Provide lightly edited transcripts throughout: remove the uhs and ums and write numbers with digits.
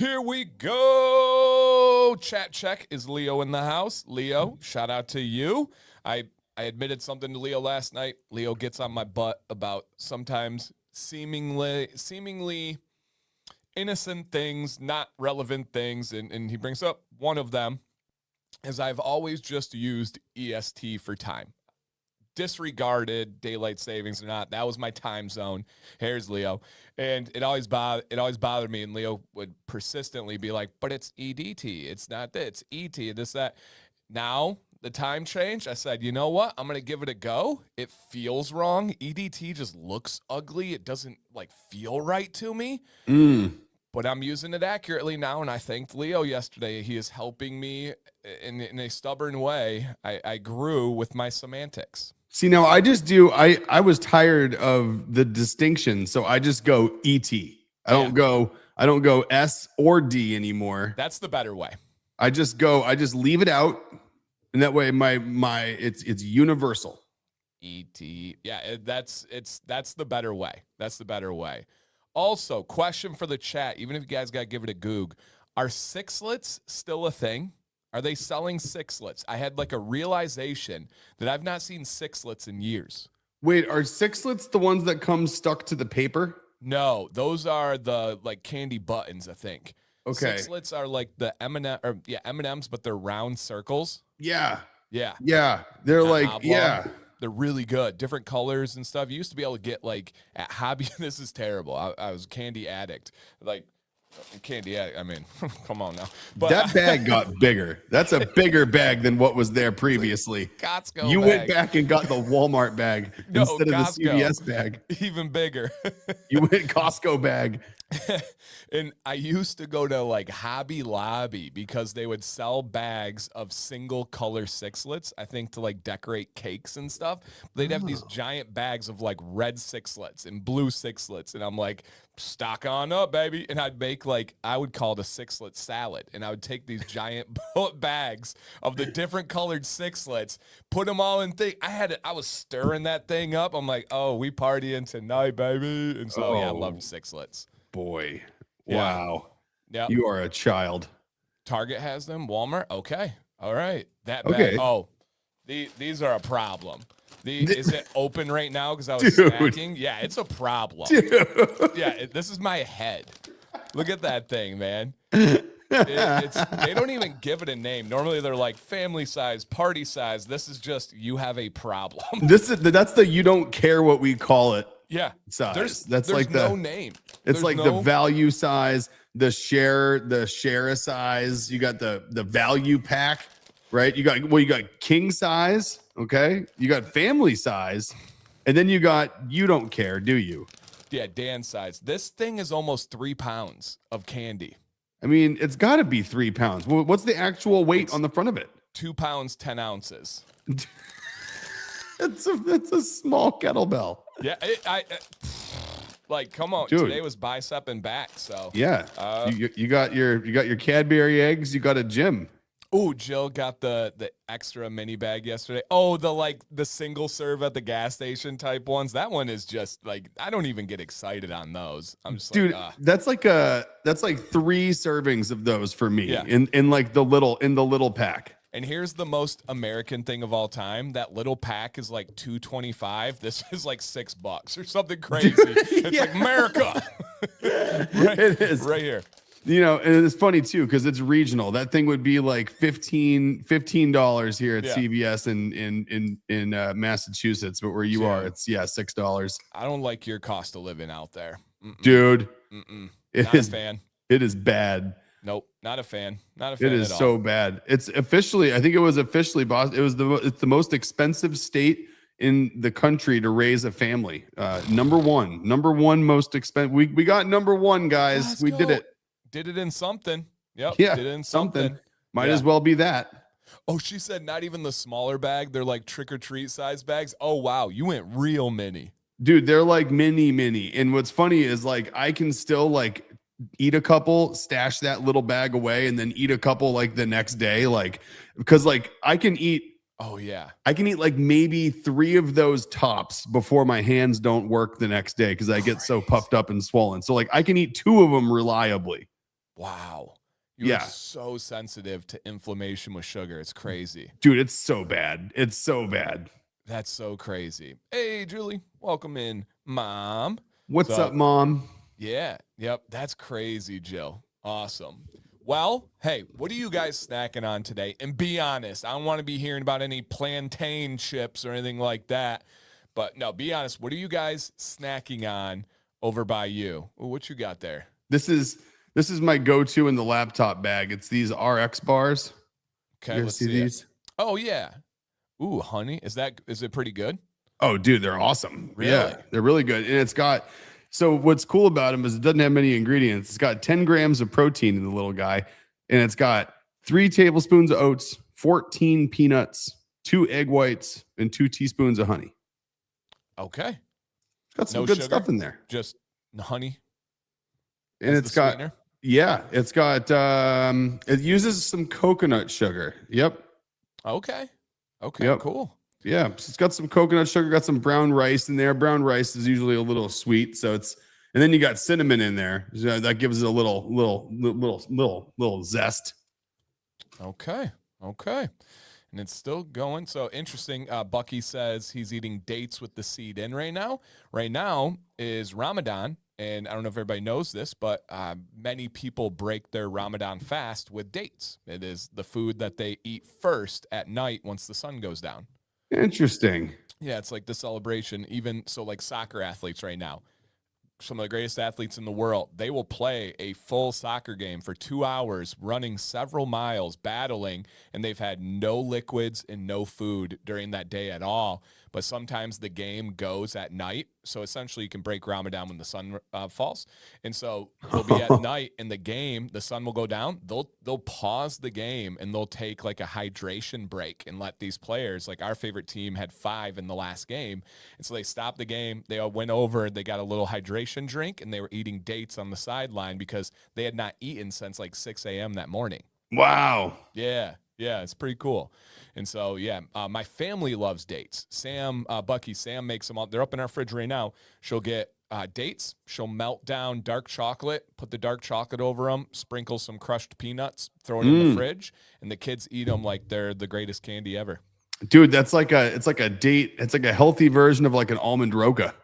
Here we go. Chat check. Is Leo in the house? Leo, shout out to you. I admitted something to Leo last night. Leo gets on my butt about sometimes seemingly innocent things, not relevant things. And he brings up one of them is I've always just used EST for time. Disregarded daylight savings or not. That was my time zone. Here's Leo. And it always bothered me. And Leo would persistently be like, but it's EDT. It's not that. It's ET. This, that. Now the time changed. I said, you know what? I'm going to give it a go. It feels wrong. EDT just looks ugly. It doesn't like feel right to me. But I'm using it accurately now. And I thanked Leo yesterday. He is helping me in a stubborn way. I grew with my semantics. See, now I was tired of the distinction, so I just go ET. I don't go S or D anymore. That's the better way. I just leave it out, and that way it's universal. ET. Yeah, that's the better way. That's the better way. Also, question for the chat, even if you guys got to give it a goog, are sixlets still a thing? Are they selling sixlets? I had like a realization that I've not seen sixlets in years. Wait, are sixlets the ones that come stuck to the paper? No, those are the like candy buttons, I think. Okay. Sixlets are like the M&Ms, but they're round circles. Yeah. Yeah. Yeah. They're like, oblong. yeah. They're really good. Different colors and stuff. You used to be able to get like at Hobby. This is terrible. I was a candy addict. Like, candy addict. I mean, come on now. But that bag got bigger. That's a bigger bag than what was there previously. Costco you bag. Went back and got the Walmart bag instead of the CVS bag. Even bigger. You went Costco bag. And I used to go to like Hobby Lobby because they would sell bags of single color sixlets, I think to like decorate cakes and stuff. They'd have these giant bags of like red sixlets and blue sixlets. And I'm like, stock on up, baby. And I'd make like, I would call it a sixlet salad. And I would take these giant bags of the different colored sixlets, put them all in thing. I was stirring that thing up. I'm like, oh, we partying tonight, baby. And so, yeah, I loved sixlets. Boy. Yeah. Wow. Yeah. You are a child. Target has them. Walmart. Okay. All right. That bag. Okay. Oh, these are a problem. Is it open right now because I was snacking? Yeah, it's a problem. Dude. Yeah, this is my head. Look at that thing, man. They don't even give it a name. Normally they're like family size, party size. This is just you have a problem. That's the you don't care what we call it. Yeah. Size. There's like no name. It's like the value size, the share size. You got the value pack, right? You got king size, okay? You got family size, and then you don't care, do you? Yeah, Dan size. This thing is almost 3 pounds of candy. I mean, it's got to be 3 pounds. What's the actual weight on the front of it? 2 pounds, 10 ounces. It's a small kettlebell. Yeah, like, come on. Dude. Today was bicep and back, so. Yeah, you got your Cadbury eggs. You got a gym. Oh, Jill got the extra mini bag yesterday. Oh, the single serve at the gas station type ones. That one is just like, I don't even get excited on those. I'm just dude, like, that's like 3 servings of those for me. Yeah. in like the little pack. And here's the most American thing of all time. That little pack is like $2.25. This is like $6 or something crazy. It's like America. Right, it is right here. You know, and it's funny too because it's regional. That thing would be like $15 here at CVS in Massachusetts, but where you are, it's $6. I don't like your cost of living out there, dude. Not a fan. It is bad. Nope, not a fan. Not a fan. It is at all. so bad. It's officially, I think it was officially, boss. It's the most expensive state in the country to raise a family. Number one most expensive. We got number one, guys. Let's we go. did it. Did it in something. Yep. Yeah. Did it in something. Might as well be that. Oh, she said not even the smaller bag. They're like trick or treat size bags. Oh wow, you went real mini. Dude, they're like mini. And what's funny is like I can still like eat a couple, stash that little bag away, and then eat a couple like the next day. Like, because like I can eat like maybe 3 of those tops before my hands don't work the next day because I get so puffed up and swollen. So like I can eat 2 of them reliably. Wow. You are Yeah. so sensitive to inflammation with sugar. It's crazy. Dude, it's so bad. It's so bad. That's so crazy. Hey, Julie, welcome in, Mom. What's So, up, Mom? yeah, yep, that's crazy, Jill. Awesome. Well, hey, what are you guys snacking on today? And be honest, I don't want to be hearing about any plantain chips or anything like that. But no, be honest. What are you guys snacking on over by you? What you got there? This is my go-to in the laptop bag. It's these RX bars. Okay, You guys let's see see it. these? Oh yeah. Ooh, honey, is it pretty good? Oh, dude, they're awesome. Really? Yeah, they're really good. And it's got, so what's cool about them is it doesn't have many ingredients. It's got 10 grams of protein in the little guy, and it's got 3 tablespoons of oats, 14 peanuts, 2 egg whites, and 2 teaspoons of honey. Okay. It's got some No good sugar? stuff in there. Just honey. And as it's the got, sweetener? yeah, it's got, it uses some coconut sugar. Yep. Okay. Okay, Yep. cool. Yeah, so it's got some coconut sugar, got some brown rice in there. Brown rice is usually a little sweet, so it's, and then you got cinnamon in there. So that gives it a little zest. Okay. Okay. And it's still going. So interesting. Bucky says he's eating dates with the seed in right now. Right now is Ramadan. And I don't know if everybody knows this, but many people break their Ramadan fast with dates. It is the food that they eat first at night once the sun goes down. Interesting. Yeah, it's like the celebration. Even so, like soccer athletes right now, some of the greatest athletes in the world, they will play a full soccer game for 2 hours, running several miles, battling, and they've had no liquids and no food during that day at all. But sometimes the game goes at night. So essentially, you can break Ramadan when the sun falls. And so they'll be at night in the game, the sun will go down. They'll pause the game and they'll take like a hydration break and let these players, like our favorite team had 5 in the last game. And so they stopped the game. They all went over, they got a little hydration drink, and they were eating dates on the sideline because they had not eaten since like 6 a.m. that morning. Wow. Yeah. Yeah, it's pretty cool. And so, yeah, my family loves dates. Bucky, Sam makes them all. They're up in our fridge right now. She'll get dates. She'll melt down dark chocolate, put the dark chocolate over them, sprinkle some crushed peanuts, throw it in the fridge, and the kids eat them like they're the greatest candy ever. Dude, it's like a date. It's like a healthy version of like an almond roca.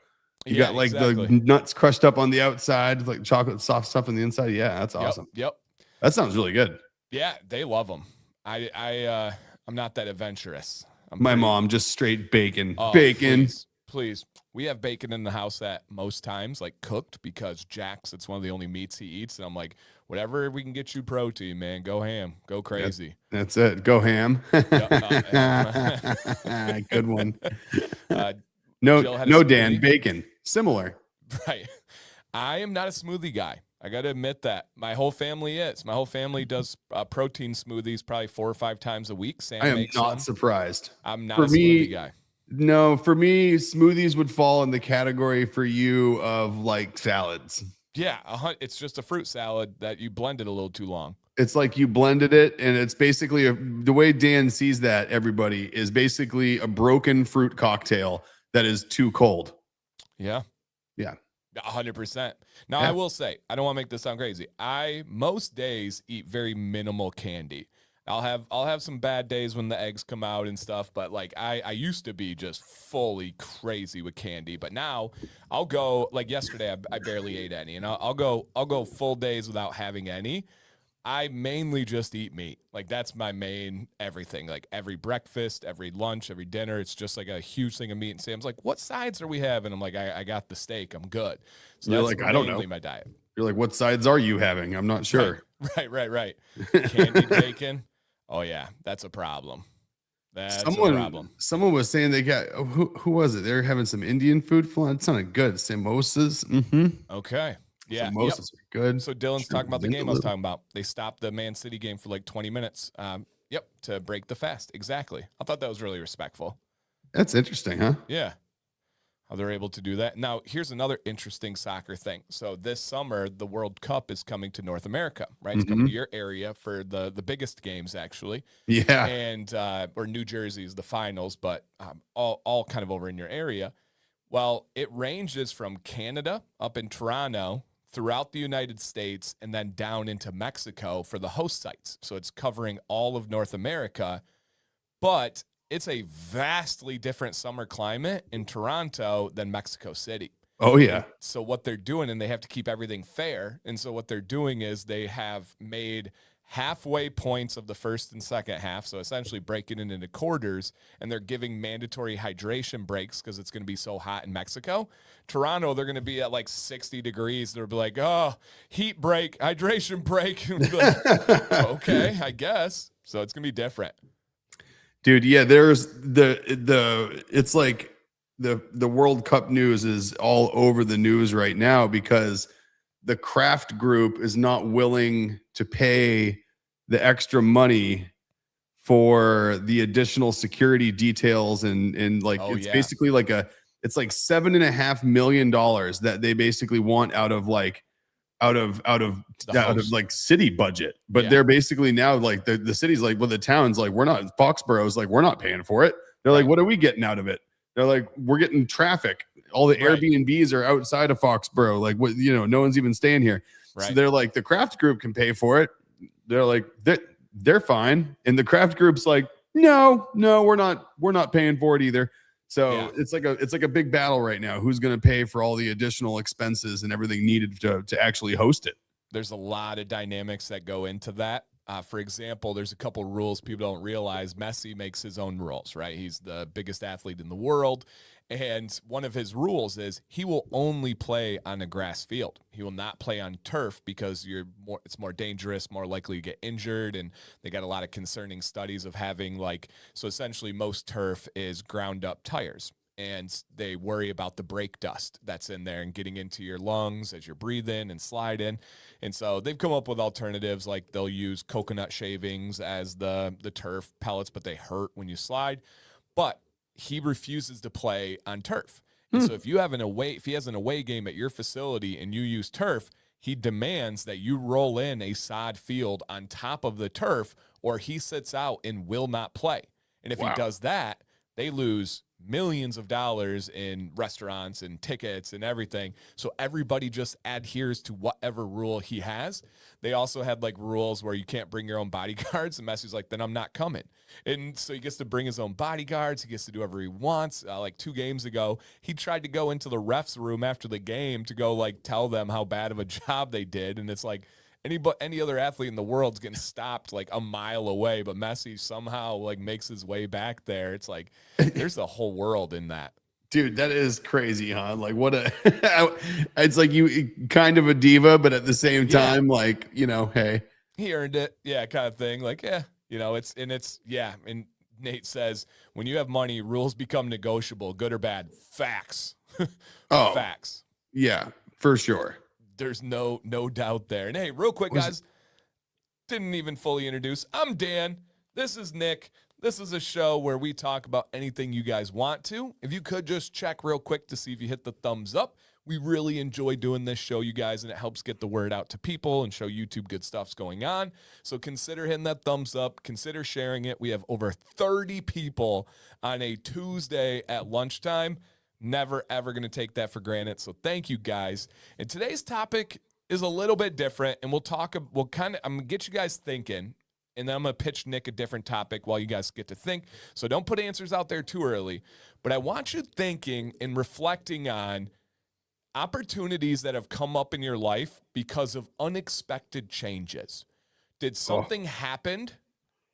You got like the nuts crushed up on the outside, like chocolate soft stuff on the inside. Yeah, that's awesome. Yep. That sounds really good. Yeah, they love them. I'm not that adventurous. My mom just straight bacon. Oh, Bacon. Please. We have bacon in the house at most times, like cooked, because Jack's, it's one of the only meats he eats. And I'm like, whatever we can get you protein, man, go ham, go crazy. That's it. Go ham. Good one. No, Dan, bacon. Similar. Right. I am not a smoothie guy. I got to admit that. My whole family is. My whole family does protein smoothies probably 4 or 5 times a week. Sam I am makes not some. surprised. I'm not a smoothie guy. No, for me, smoothies would fall in the category for you of like salads. Yeah, it's just a fruit salad that you blended a little too long. It's like you blended it, and it's basically the way Dan sees that, everybody, is basically a broken fruit cocktail that is too cold. Yeah. Yeah. 100%. Now, I will say, I don't want to make this sound crazy. I most days eat very minimal candy. I'll have some bad days when the eggs come out and stuff, but like I used to be just fully crazy with candy, but now I'll go, like yesterday I barely ate any, and I'll go full days without having any. I mainly just eat meat. Like that's my main everything. Like every breakfast, every lunch, every dinner, it's just like a huge thing of meat. And Sam's like, "What sides are we having?" I'm like, "I got the steak. I'm good." So you're that's like, "I don't know." my diet. You're like, "What sides are you having?" I'm not sure. Right. Candied bacon. Oh yeah, that's a problem. That's a problem. Someone was saying they got who was it? They were having some Indian food flan. It sounded good. Samosas. Okay. Yeah. Samosas are good. So Dylan's talking about the game I was talking about. They stopped the Man City game for like 20 minutes. To break the fast. Exactly. I thought that was really respectful. That's interesting, huh? Yeah. How they're able to do that. Now, here's another interesting soccer thing. So this summer, the World Cup is coming to North America, right? It's coming to your area for the biggest games, actually. Yeah. And or New Jersey is the finals, but all kind of over in your area. Well, it ranges from Canada up in Toronto throughout the United States and then down into Mexico for the host sites. So it's covering all of North America, but it's a vastly different summer climate in Toronto than Mexico City. Oh, yeah. So what they're doing, and they have to keep everything fair. And so what they're doing is they have made halfway points of the first and second half. So essentially breaking it into quarters, and they're giving mandatory hydration breaks because it's going to be so hot in Mexico. Toronto, they're going to be at like 60 degrees. They'll be like, oh, heat break, hydration break. Like, okay, I guess. So it's going to be different. Dude, yeah, there's it's like the World Cup news is all over the news right now because the Kraft group is not willing to pay the extra money for the additional security details and like basically like it's like $7.5 million that they basically want out of like city budget, but they're basically now like the city's like, well, the town's like, we're not, Foxborough's like, we're not paying for it. They're like, what are we getting out of it? They're like, we're getting traffic. All the Airbnbs are outside of Foxborough. Like, what, no one's even staying here. So they're like, the Kraft group can pay for it. They're like, they're fine. And the Kraft group's like, no, we're not paying for it either. So it's like a big battle right now. Who's going to pay for all the additional expenses and everything needed to actually host it? There's a lot of dynamics that go into that. For example, there's a couple rules people don't realize. Messi makes his own rules, right? He's the biggest athlete in the world. And one of his rules is he will only play on a grass field. He will not play on turf because it's more dangerous, more likely to get injured. And they got a lot of concerning studies of having so essentially most turf is ground up tires. And they worry about the brake dust that's in there and getting into your lungs as you're breathing and sliding. And so they've come up with alternatives, like they'll use coconut shavings as the turf pellets, but they hurt when you slide. But he refuses to play on turf. And so if he has an away game at your facility and you use turf, he demands that you roll in a sod field on top of the turf, or he sits out and will not play. And if he does that, they lose millions of dollars in restaurants and tickets and everything. So everybody just adheres to whatever rule he has. They also had rules where you can't bring your own bodyguards. And Messi's like, then I'm not coming. And so he gets to bring his own bodyguards. He gets to do whatever he wants. 2 games ago, he tried to go into the refs room after the game to go tell them how bad of a job they did. And it's like, any other athlete in the world's getting stopped a mile away, but Messi somehow makes his way back there. It's like there's a whole world in that. Dude, that is crazy, huh? What it's like you kind of a diva, but at the same time, hey, he earned it, kind of thing. And Nate says when you have money, rules become negotiable, good or bad. Facts. Facts. Yeah, for sure. There's no doubt there. And hey, real quick, guys, didn't even fully introduce. I'm Dan. This is Nick. This is a show where we talk about anything you guys want to. If you could just check real quick to see if you hit the thumbs up. We really enjoy doing this show, you guys, and it helps get the word out to people and show YouTube good stuff's going on. So consider hitting that thumbs up. Consider sharing it. We have over 30 people on a Tuesday at lunchtime. Never, ever going to take that for granted. So thank you, guys. And today's topic is a little bit different, and I'm going to get you guys thinking, and then I'm going to pitch Nick a different topic while you guys get to think. So don't put answers out there too early, but I want you thinking and reflecting on opportunities that have come up in your life because of unexpected changes. Did something happen?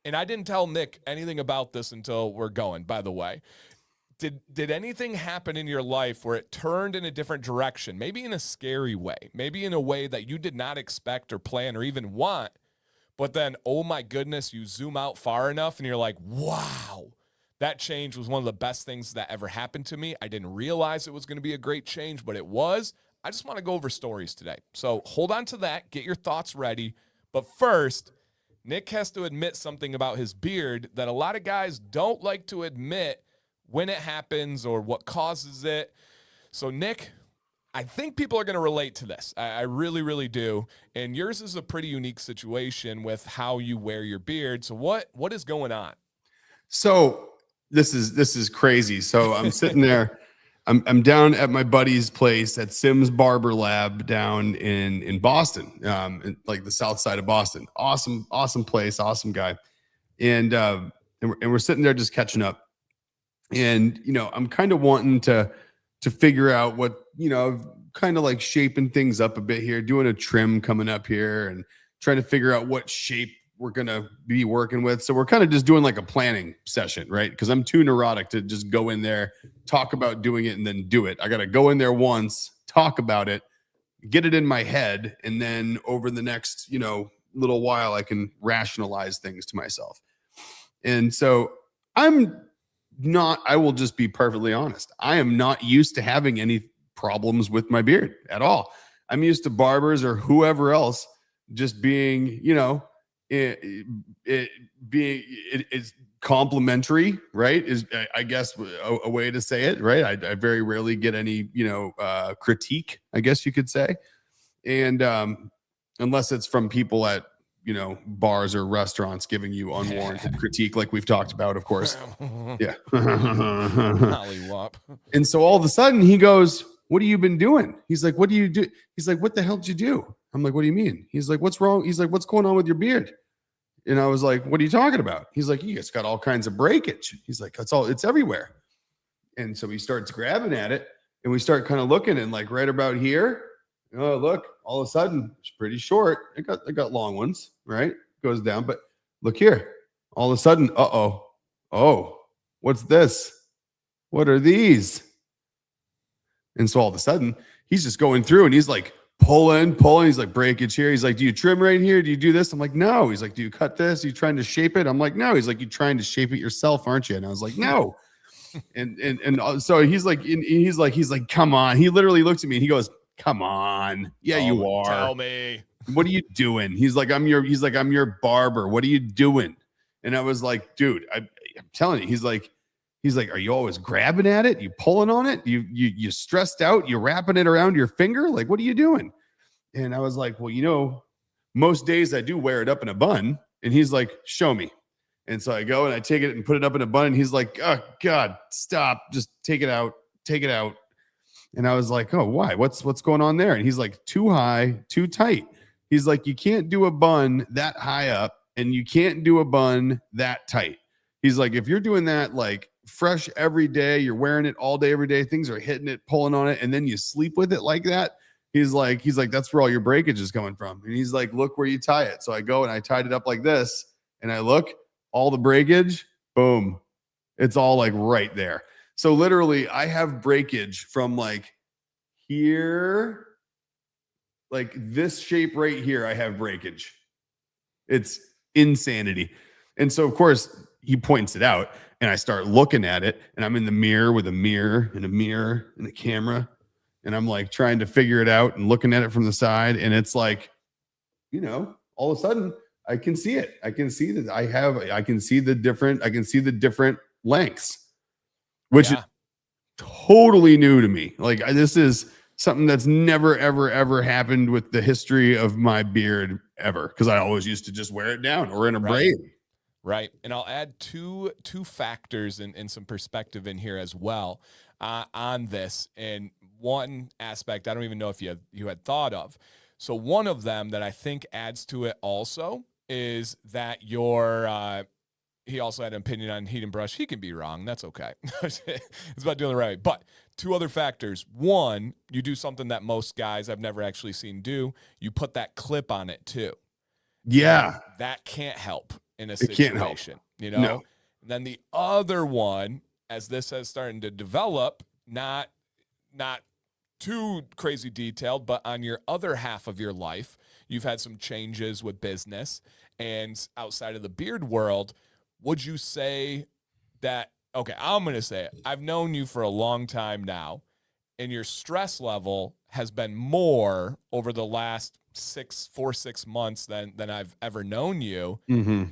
And I didn't tell Nick anything about this until we're going, by the way. Did anything happen in your life where it turned in a different direction, maybe in a scary way, maybe in a way that you did not expect or plan or even want, but then, oh my goodness, you zoom out far enough and you're like, wow, that change was one of the best things that ever happened to me. I didn't realize it was going to be a great change, but it was. I just want to go over stories today. So hold on to that. Get your thoughts ready. But first, Nick has to admit something about his beard that a lot of guys don't like to admit when it happens or what causes it. So, Nick, I think people are going to relate to this. I really, really do. And yours is a pretty unique situation with how you wear your beard. So what is going on? So this is crazy. So I'm sitting there I'm down at my buddy's place at Sims Barber Lab down in Boston, in, like the south side of Boston. Awesome place, awesome guy. And we're sitting there just catching up. And I'm kind of wanting to figure out what, kind of like shaping things up a bit here, doing a trim coming up here and trying to figure out what shape we're going to be working with. So we're kind of just doing like a planning session, right? Because I'm too neurotic to just go in there, talk about doing it, and then do it. I got to go in there once, talk about it, get it in my head, and then over the next, little while, I can rationalize things to myself. And so I will just be perfectly honest. I am not used to having any problems with my beard at all. I'm used to barbers or whoever else just being, it's complimentary, right? Is I guess a way to say it, right? I very rarely get any, critique, I guess you could say. And unless it's from people at, bars or restaurants giving you unwarranted critique, like we've talked about, of course. Yeah. And so all of a sudden he goes, "What have you been doing?" He's like, "What do you do?" He's like, "What the hell did you do?" I'm like, "What do you mean?" He's like, "What's wrong?" He's like, "What's going on with your beard?" And I was like, "What are you talking about?" He's like, "You just got all kinds of breakage." He's like, "It's everywhere." And so he starts grabbing at it and we start kind of looking, and like right about here, oh, look, all of a sudden it's pretty short. It got long ones, right? Goes down, but look here. All of a sudden, oh, what's this? What are these? And so all of a sudden, he's just going through and he's like pulling. He's like, breakage here. He's like, "Do you trim right here? Do you do this?" I'm like, "No." He's like, "Do you cut this? Are you trying to shape it?" I'm like, "No." He's like, "You're trying to shape it yourself, aren't you?" And I was like, "No." And so he's like, "Come on." He literally looks at me and he goes, "Come on. Yeah, you are. Tell me. What are you doing?" He's like, I'm your barber. What are you doing?" And I was like, "Dude, I'm telling you." He's like, "Are you always grabbing at it? You pulling on it? You stressed out? You wrapping it around your finger? Like, what are you doing?" And I was like, "Well, most days I do wear it up in a bun." And he's like, "Show me." And so I go and I take it and put it up in a bun. And he's like, "Oh God, stop. Just take it out. Take it out." And I was like, "Oh, why? What's going on there?" And he's like, "Too high, too tight." He's like, "You can't do a bun that high up and you can't do a bun that tight." He's like, "If you're doing that like fresh every day, you're wearing it all day, every day, things are hitting it, pulling on it, and then you sleep with it like that." He's like, "That's where all your breakage is coming from." And he's like, "Look where you tie it." So I go and I tied it up like this and I look, all the breakage, boom, it's all like right there. So literally I have breakage from like here, like this shape right here. I have breakage. It's insanity. And so of course he points it out and I start looking at it and I'm in the mirror with a mirror and a camera. And I'm like trying to figure it out and looking at it from the side. And it's like, all of a sudden I can see it. I can see that I can see the different lengths, which is totally new to me. Like this is something that's never, ever, ever happened with the history of my beard ever. Cause I always used to just wear it down or in a braid. Right. And I'll add two factors and some perspective in here as well on this. And one aspect, I don't even know if you had thought of. So one of them that I think adds to it also is that he also had an opinion on heat and brush. He can be wrong. That's okay. It's about doing the right way. But two other factors. One, you do something that most guys I've never actually seen do. You put that clip on it too. Yeah. And that can't help in a It situation, can't help. No. And then the other one, as this has started to develop, not too crazy detailed, but on your other half of your life, you've had some changes with business and outside of the beard world. Would you say that, okay, I'm going to say it. I've known you for a long time now, and your stress level has been more over the last 6 months than I've ever known you. Mm-hmm.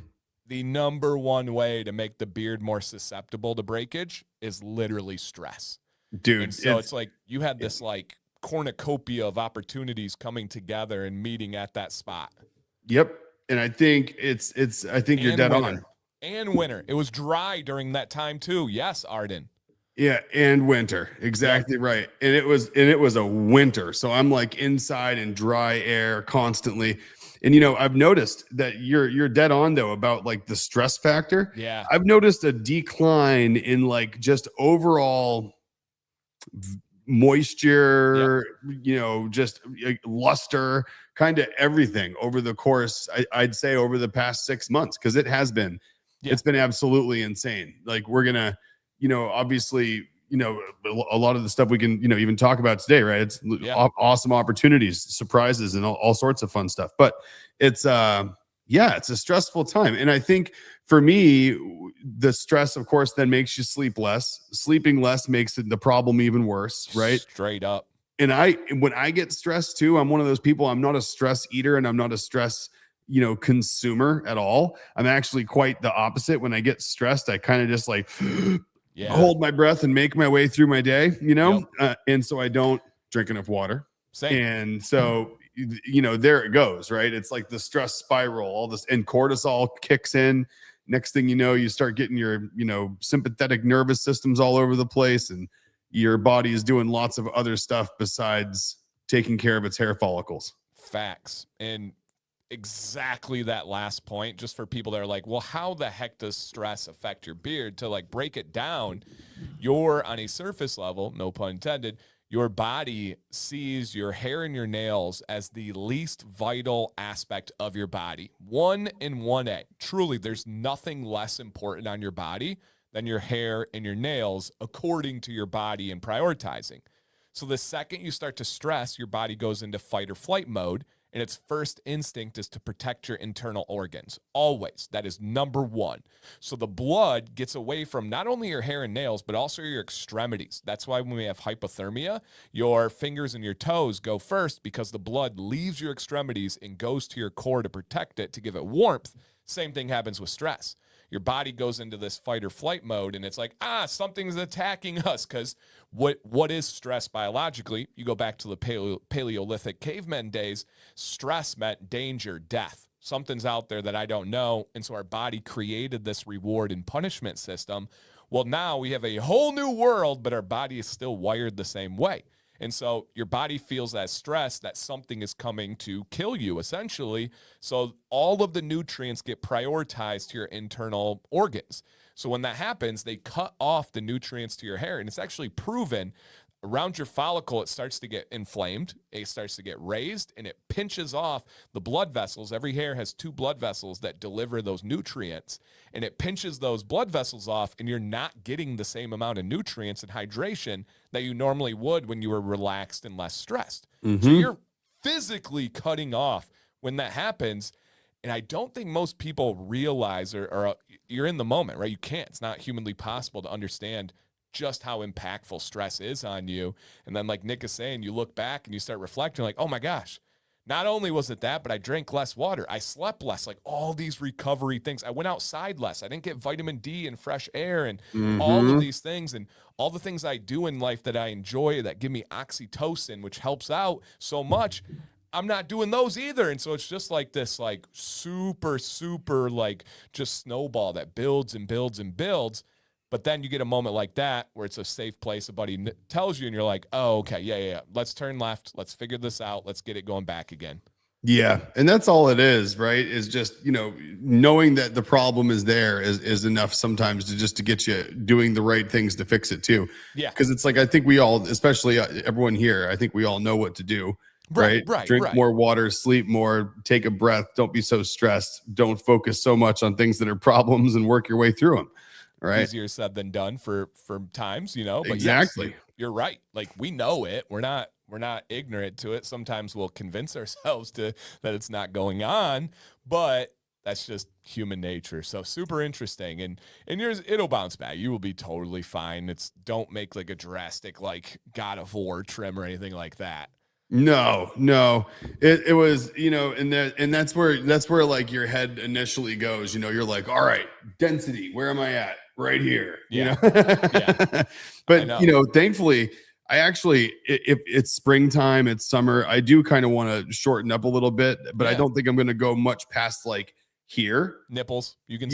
The number one way to make the beard more susceptible to breakage is literally stress. Dude. And so it's like you had this like cornucopia of opportunities coming together and meeting at that spot. Yep. And I think I think you're dead on. And winter. It was dry during that time too. Yes, Arden. Yeah, and winter. Exactly right. And it was a winter. So I'm like inside in dry air constantly. And I've noticed that you're dead on though about like the stress factor. Yeah. I've noticed a decline in like just overall moisture, just luster, kind of everything over the course, I'd say over the past 6 months, because it's been absolutely insane. Like we're gonna, obviously, a lot of the stuff we can, even talk about today, right? It's awesome opportunities, surprises, and all sorts of fun stuff. But it's it's a stressful time. And I think for me, the stress, of course, then makes you sleep less. Sleeping less makes the problem even worse, right? Straight up. And when I get stressed too, I'm one of those people. I'm not a stress eater and I'm not a stress, consumer at all. I'm actually quite the opposite. When I get stressed, I kind of just like hold my breath and make my way through my day, and so I don't drink enough water. Same. And so, there it goes, right? It's like the stress spiral, all this, and cortisol kicks in. Next thing you know, you start getting your, sympathetic nervous systems all over the place, and your body is doing lots of other stuff besides taking care of its hair follicles. Facts. And exactly that last point, just for people that are like, well, how the heck does stress affect your beard? To like break it down, you're on a surface level, no pun intended, your body sees your hair and your nails as the least vital aspect of your body. 1 and 1A. Truly, there's nothing less important on your body than your hair and your nails, according to your body and prioritizing. So the second you start to stress, your body goes into fight or flight mode, and its first instinct is to protect your internal organs. Always. That is number one. So the blood gets away from not only your hair and nails, but also your extremities. That's why when we have hypothermia, your fingers and your toes go first, because the blood leaves your extremities and goes to your core to protect it, to give it warmth. Same thing happens with stress. Your body goes into this fight or flight mode, and it's like, something's attacking us. Because what is stress biologically? You go back to the Paleolithic cavemen days, stress meant danger, death. Something's out there that I don't know, and so our body created this reward and punishment system. Well, now we have a whole new world, but our body is still wired the same way. And so your body feels that stress, that something is coming to kill you, essentially. So all of the nutrients get prioritized to your internal organs. So when that happens, they cut off the nutrients to your hair. And it's actually proven around your follicle, it starts to get inflamed, it starts to get raised, and it pinches off the blood vessels. Every hair has 2 blood vessels that deliver those nutrients, and it pinches those blood vessels off, and you're not getting the same amount of nutrients and hydration that you normally would when you were relaxed and less stressed. So you're physically cutting off when that happens. And I don't think most people realize, or you're in the moment, right? You can't. It's not humanly possible to understand just how impactful stress is on you. And then like Nick is saying, you look back and you start reflecting like, oh my gosh, not only was it that, but I drank less water. I slept less, like all these recovery things. I went outside less. I didn't get vitamin D and fresh air and all of these things, and all the things I do in life that I enjoy that give me oxytocin, which helps out so much. I'm not doing those either. And so it's just like this, like super, super, like just snowball that builds and builds and builds. But then you get a moment like that where it's a safe place. A buddy tells you and you're like, oh, okay, yeah. Let's turn left. Let's figure this out. Let's get it going back again. Yeah. And that's all it is, right? Is just, knowing that the problem is there is enough sometimes to get you doing the right things to fix it too. Yeah. Because it's like, I think we all, especially everyone here, I think we all know what to do. Right. Drink more water, sleep more, take a breath. Don't be so stressed. Don't focus so much on things that are problems and work your way through them. Right. Easier said than done for times, but exactly. Yes, you're right. Like we know it. We're not ignorant to it. Sometimes we'll convince ourselves that it's not going on, but that's just human nature. So super interesting. And yours, it'll bounce back. You will be totally fine. Don't make like a drastic, like God of War trim or anything like that. No, it was, and that's where like your head initially goes, you're like, all right, density, where am I at? Right here. Yeah. But, thankfully I actually, if it's springtime, it's summer, I do kind of want to shorten up a little bit, but I don't think I'm going to go much past like here. Nipples. You can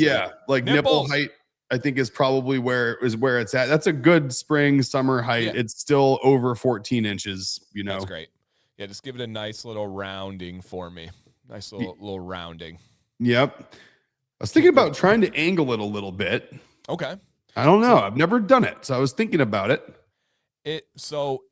like nipples. nipple height. I think is probably where it's at. That's a good spring summer height. Yeah. It's still over 14 inches, That's great. Yeah, just give it a nice little rounding for me. Nice little rounding. Yep. I was thinking about trying to angle it a little bit. Okay. I don't know. I've never done it, so I was thinking about it. So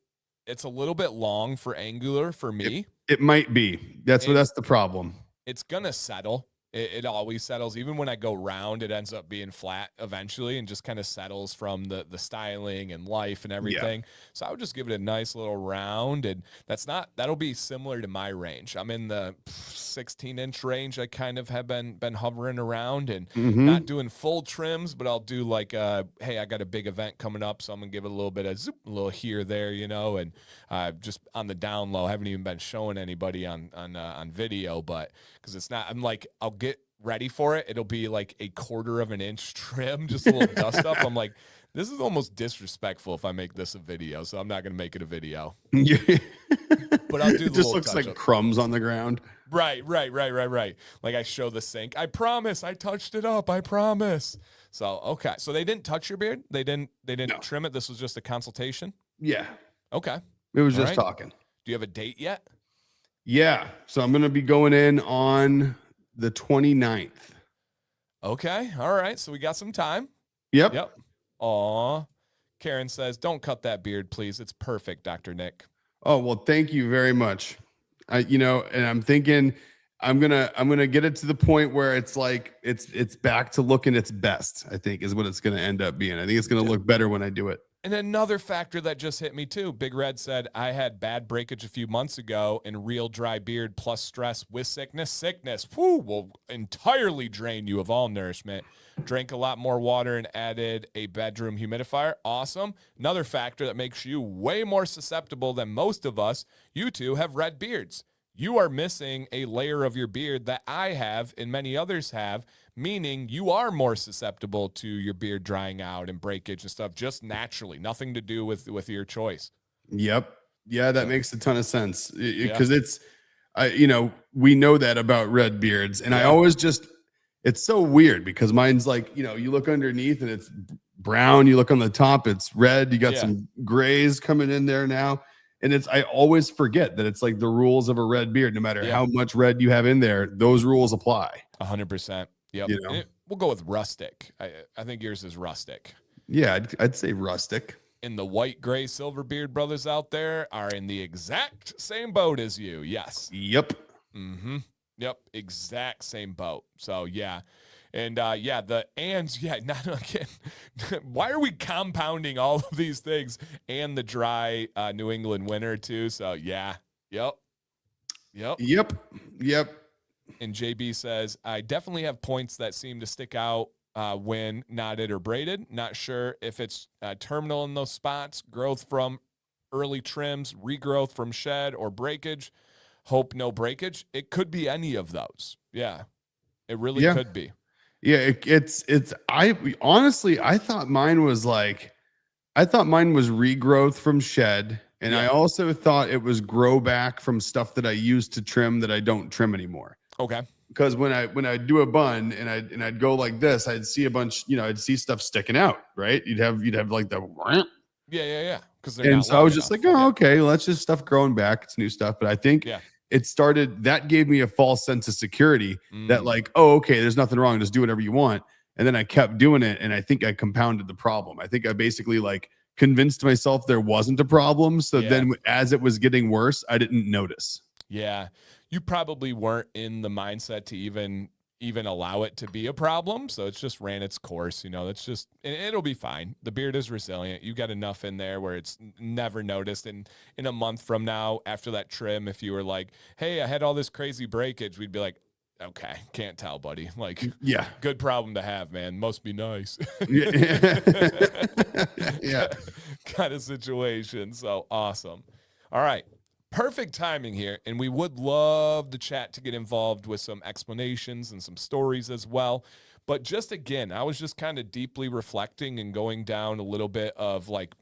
it's a little bit long for angular for me. It might be. That's the problem. It's gonna settle. It always settles. Even when I go round, it ends up being flat eventually and just kind of settles from the styling and life and everything. Yeah. So I would just give it a nice little round, and that'll be similar to my range. I'm in the 16-inch range. I kind of have been hovering around and not doing full trims, but I'll do like, hey, I got a big event coming up, so I'm gonna give it a little bit of zoop, a little here, there, and just on the down low. I haven't even been showing anybody on video, but because it's not, I'm like, I'll get ready for it. It'll be like a 1/4 of an inch trim, just a little dust up. I'm like, this is almost disrespectful if I make this a video, so I'm not going to make it a video. But I'll do the just looks like crumbs on the ground. Right. Like I show the sink. I promise I touched it up. I promise. So, okay. So they didn't touch your beard? They didn't trim it? This was just a consultation? Yeah. Okay. It was just talking. Do you have a date yet? Yeah. So I'm going to be going in on the 29th. Okay. All right. So we got some time. Yep. Aw. Karen says, don't cut that beard, please. It's perfect, Dr. Nick. Oh, well, thank you very much. And I'm thinking I'm gonna get it to the point where it's like it's back to looking its best, I think is what it's gonna end up being. I think it's gonna look better when I do it. And another factor that just hit me too, Big Red said, I had bad breakage a few months ago and real dry beard plus stress with sickness. Whew, will entirely drain you of all nourishment. Drank a lot more water and added a bedroom humidifier. Awesome. Another factor that makes you way more susceptible than most of us, you two have red beards. You are missing a layer of your beard that I have and many others have, meaning you are more susceptible to your beard drying out and breakage and stuff just naturally. Nothing to do with your choice. Yep. Yeah, that makes a ton of sense because we know that about red beards. And I always it's so weird because mine's like, you look underneath and it's brown. You look on the top, it's red. You got some grays coming in there now. And I always forget that it's like the rules of a red beard. No matter how much red you have in there, those rules apply. 100%. Yep. We'll go with rustic. I think yours is rustic. Yeah, I'd say rustic. And the white, gray, silver beard brothers out there are in the exact same boat as you. Yes. Yep. Mm-hmm. Yep. Exact same boat. So, yeah. And, not again. Why are we compounding all of these things and the dry New England winter too? So, yeah. Yep. And JB says, I definitely have points that seem to stick out when knotted or braided. Not sure if it's terminal in those spots, growth from early trims, regrowth from shed, or breakage. Hope no breakage. It could be any of those. Yeah, it really could be. Yeah, I thought mine was regrowth from shed. And I also thought it was grow back from stuff that I used to trim that I don't trim anymore. Okay. Because when I do a bun and I'd go like this, I'd see a bunch, I'd see stuff sticking out, right? You'd have like the Yeah. And so I was just like, oh, okay, well, that's just stuff growing back. It's new stuff. But I think that gave me a false sense of security that like, oh, okay, there's nothing wrong. Just do whatever you want. And then I kept doing it. And I think I compounded the problem. I think I basically like convinced myself there wasn't a problem. So then as it was getting worse, I didn't notice. Yeah. You probably weren't in the mindset to even allow it to be a problem. So it's just ran its course, it's just, and it'll be fine. The beard is resilient. You got enough in there where it's never noticed. And in a month from now, after that trim, if you were like, hey, I had all this crazy breakage, we'd be like, okay, can't tell, buddy. Like, good problem to have, man. Must be nice. Yeah. Kind of situation. So awesome. All right. Perfect timing here, and we would love the chat to get involved with some explanations and some stories as well. But just again, I was just kind of deeply reflecting and going down a little bit of like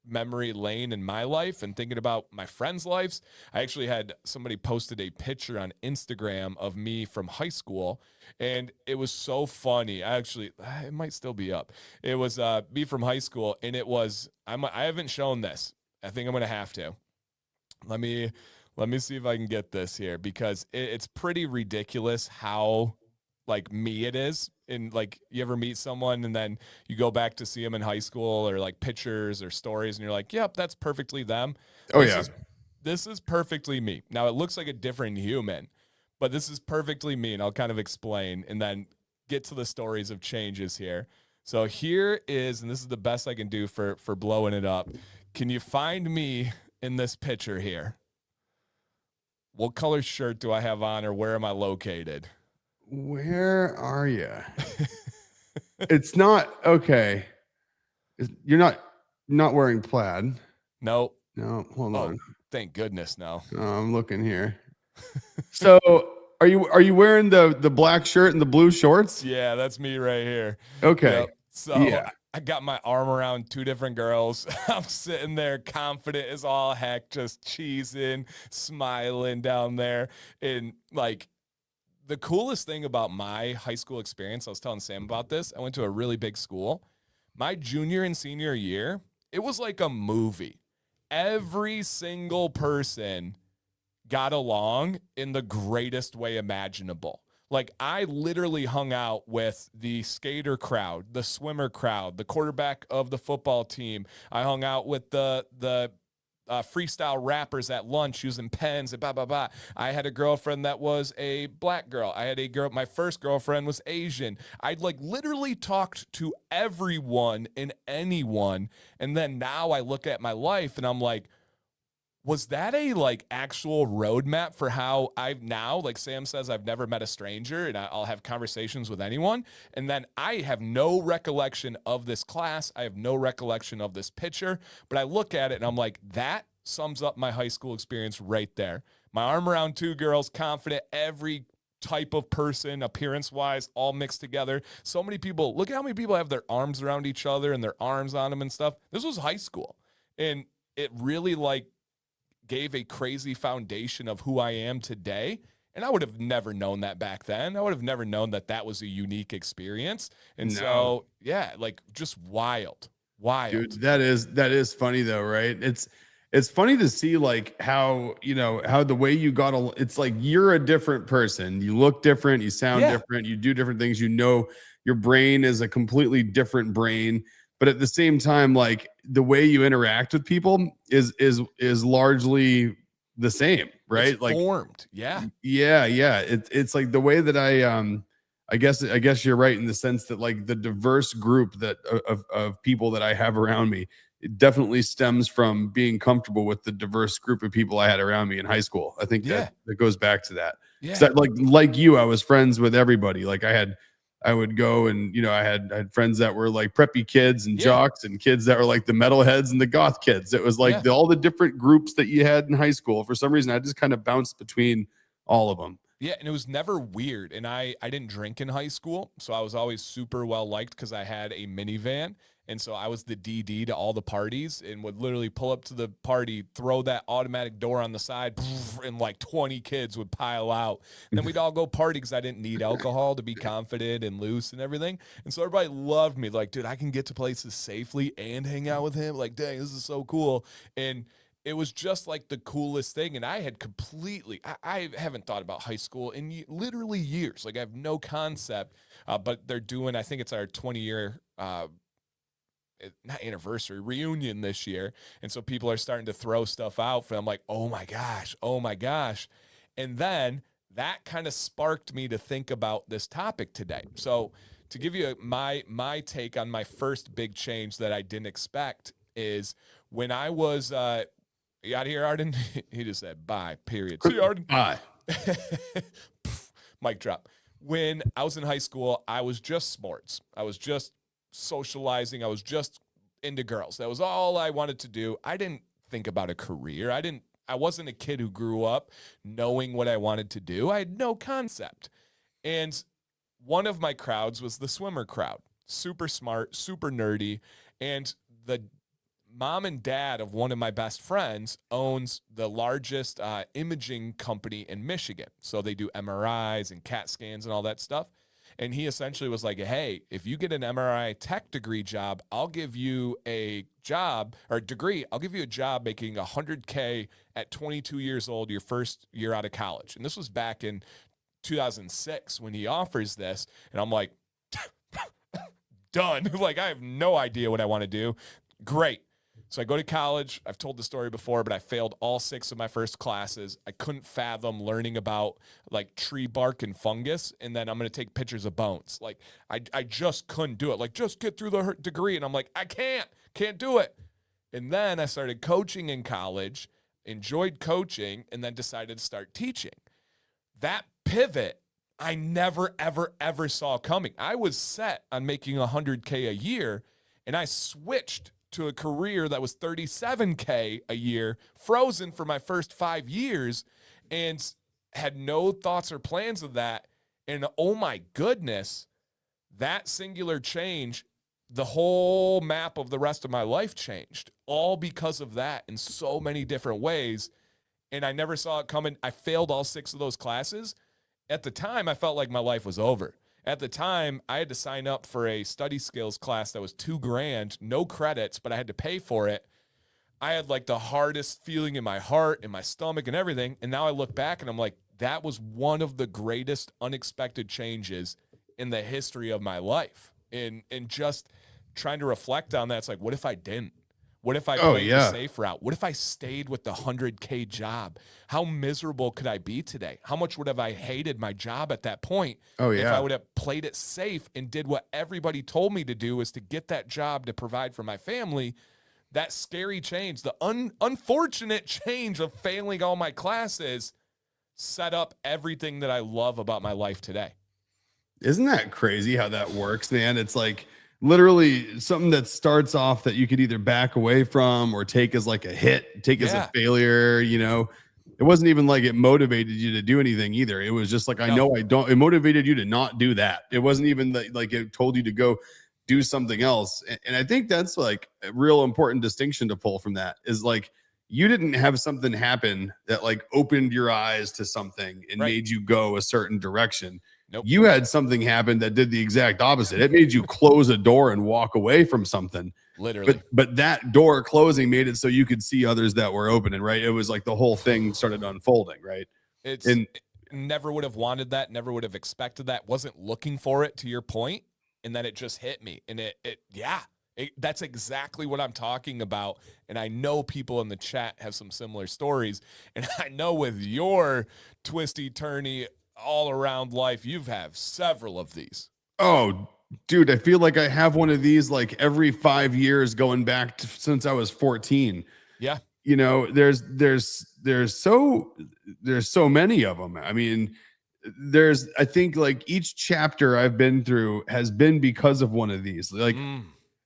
memory lane in my life and thinking about my friends' lives. I actually had somebody posted a picture on Instagram of me from high school, and it was so funny. Actually, it might still be up. It was me from high school, and it was I haven't shown this. I think I'm gonna have to. Let me see if I can get this here because it's pretty ridiculous how like me it is. And like you ever meet someone and then you go back to see them in high school or like pictures or stories and you're like, yep, that's perfectly them. Oh This yeah. is this is perfectly me. Now it looks like a different human, but this is perfectly me, and I'll kind of explain and then get to the stories of changes here. So here is, and this is the best I can do for blowing it up. Can you find me in this picture here? What color shirt do I have on, or where am I located? Where are you? It's not okay. You're not wearing plaid. Nope. No, hold Oh, on. thank goodness, no. I'm looking here. So are you wearing the black shirt and the blue shorts? Yeah, that's me right here. Okay. Yep. So Yeah. I got my arm around two different girls. I'm sitting there confident as all heck, just cheesing, smiling down there. And like the coolest thing about my high school experience, I was telling Sam about this. I went to a really big school. My junior and senior year, it was like a movie. Every single person got along in the greatest way imaginable. Like I literally hung out with the skater crowd, the swimmer crowd, the quarterback of the football team. I hung out with the freestyle rappers at lunch using pens and blah blah blah. I had a girlfriend that was a black girl. I had a girl. My first girlfriend was Asian. I'd like literally talked to everyone and anyone. And then now I look at my life and I'm like, was that a like actual roadmap for how I've now, like Sam says, I've never met a stranger and I'll have conversations with anyone. And then I have no recollection of this class. I have no recollection of this picture, but I look at it and I'm like, that sums up my high school experience right there. My arm around two girls, confident, every type of person, appearance wise, all mixed together. So many people, look at how many people have their arms around each other and their arms on them and stuff. This was high school. And it really like gave a crazy foundation of who I am today. And I would have never known that back then. I would have never known that that was a unique experience. And so, yeah, like just wild. Dude, that is funny though, right? It's funny to see like how, how the way you it's like you're a different person. You look different, you sound different, you do different things, your brain is a completely different brain. But at the same time, like the way you interact with people is largely the same, right? It's like formed. Yeah. Yeah. It's like the way that I guess you're right in the sense that like the diverse group of people that I have around me, it definitely stems from being comfortable with the diverse group of people I had around me in high school. I think that goes back to that. Yeah. So like you, I was friends with everybody. Like I would go and, I had friends that were like preppy kids and jocks and kids that were like the metalheads and the goth kids. It was like all the different groups that you had in high school. For some reason, I just kind of bounced between all of them. Yeah, and it was never weird. And I didn't drink in high school, so I was always super well liked because I had a minivan. And so I was the DD to all the parties and would literally pull up to the party, throw that automatic door on the side, and like 20 kids would pile out. And then we'd all go party because I didn't need alcohol to be confident and loose and everything. And so everybody loved me. Like, dude, I can get to places safely and hang out with him. Like, dang, this is so cool. And it was just like the coolest thing. And I had I haven't thought about high school in literally years. Like I have no concept, but they're doing, I think it's our 20-year, not anniversary, reunion this year. And so people are starting to throw stuff out for them like, oh my gosh. And then that kind of sparked me to think about this topic today. So to give you my take on my first big change that I didn't expect is when I was, you out of here, Arden? He just said, bye, period. See you, Arden. Bye. Mic drop. When I was in high school, I was just sports. I was just socializing. I was just into girls. That was all I wanted to do. I didn't think about a career. I wasn't a kid who grew up knowing what I wanted to do. I had no concept. And one of my crowds was the swimmer crowd. Super smart, super nerdy. And mom and dad of one of my best friends owns the largest imaging company in Michigan. So they do MRIs and CAT scans and all that stuff. And he essentially was like, hey, if you get an MRI tech degree job, I'll give you a job or degree. I'll give you a job making $100K at 22 years old, your first year out of college. And this was back in 2006 when he offers this. And I'm like, done. Like, I have no idea what I want to do. Great. So I go to college. I've told the story before, but I failed all 6 of my first classes. I couldn't fathom learning about like tree bark and fungus, and then I'm going to take pictures of bones. Like, I just couldn't do it. Like, just get through the degree. And I'm like, I can't do it. And then I started coaching in college, enjoyed coaching, and then decided to start teaching. That pivot, I never, ever, ever saw coming. I was set on making $100K a year, and I switched to a career that was $37K a year, frozen for my first 5 years, and had no thoughts or plans of that. And oh my goodness, that singular change, the whole map of the rest of my life changed, all because of that in so many different ways. And I never saw it coming. I failed all 6 of those classes. At the time, I felt like my life was over. At the time, I had to sign up for a study skills class that was $2,000, no credits, but I had to pay for it. I had like the hardest feeling in my heart, in my stomach, and everything. And now I look back and I'm like, that was one of the greatest unexpected changes in the history of my life. And just trying to reflect on that, it's like, what if I didn't? What if I played the safe route? What if I stayed with the $100K job? How miserable could I be today? How much would have I hated my job at that point? If I would have played it safe and did what everybody told me to do, is to get that job to provide for my family. That scary change, the unfortunate change of failing all my classes, set up everything that I love about my life today. Isn't that crazy how that works, man? It's like literally something that starts off that you could either back away from or take as like a hit, take as a failure, you know. It wasn't even like it motivated you to do anything either. It was just like, I know I don't, it motivated you to not do that. It wasn't even like it told you to go do something else. And I think that's like a real important distinction to pull from that, is like, you didn't have something happen that like opened your eyes to something and made you go a certain direction. Nope. You had something happen that did the exact opposite. It made you close a door and walk away from something. Literally. But that door closing made it so you could see others that were opening, right? It was like the whole thing started unfolding, right? Never would have wanted that, never would have expected that, wasn't looking for it, to your point, and then it just hit me. And that's exactly what I'm talking about. And I know people in the chat have some similar stories. And I know with your twisty, turny, all around life, you've have several of these. Oh, dude, I feel like I have one of these like every 5 years going back to since I was 14. Yeah. You know, there's so many of them. I mean, I think like each chapter I've been through has been because of one of these. Like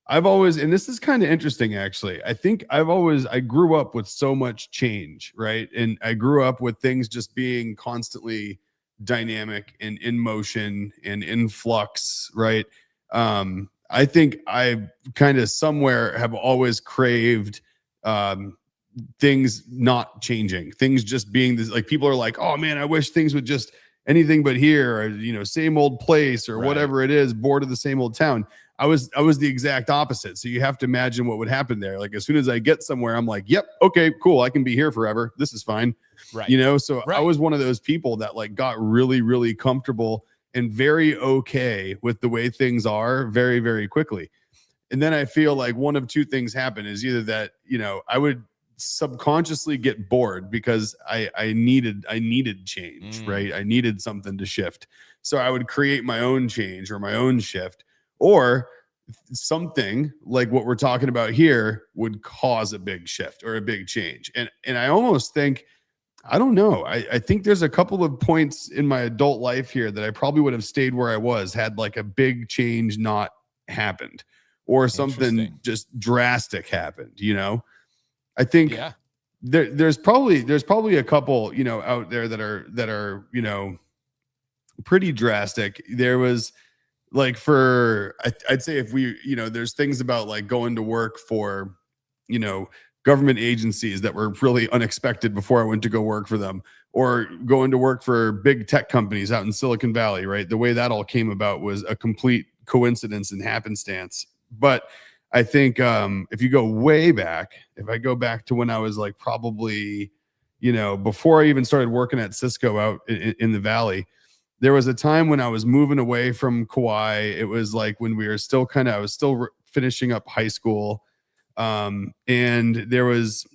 I've always, and this is kind of interesting actually. I think I grew up with so much change, right? And I grew up with things just being constantly dynamic and in motion and in flux, right? I think I kind of somewhere have always craved things not changing, things just being this, like people are like, oh man, I wish things would just anything but here, or you know, same old place or whatever it is, bored of the same old town. I was the exact opposite. So you have to imagine what would happen there. Like as soon as I get somewhere, I'm like, yep, okay, cool. I can be here forever. This is fine. Right. You know, so I was one of those people that like got really, really comfortable and very okay with the way things are very, very quickly. And then I feel like one of two things happen, is either that, you know, I would subconsciously get bored because I needed change, right? I needed something to shift. So I would create my own change or my own shift, or something like what we're talking about here would cause a big shift or a big change. And I almost think, I don't know. I think there's a couple of points in my adult life here that I probably would have stayed where I was had like a big change not happened, or something just drastic happened, you know? I think there's probably a couple, you know, out there that are, you know, pretty drastic. There was like I'd say if we, you know, there's things about like going to work for you know, government agencies that were really unexpected before I went to go work for them, or going to work for big tech companies out in Silicon Valley, right? The way that all came about was a complete coincidence and happenstance. But I think if you go way back, if I go back to when I was like probably, before I even started working at Cisco out in the Valley, there was a time when I was moving away from Kauai. It was like when we were still I was still finishing up high school. And there was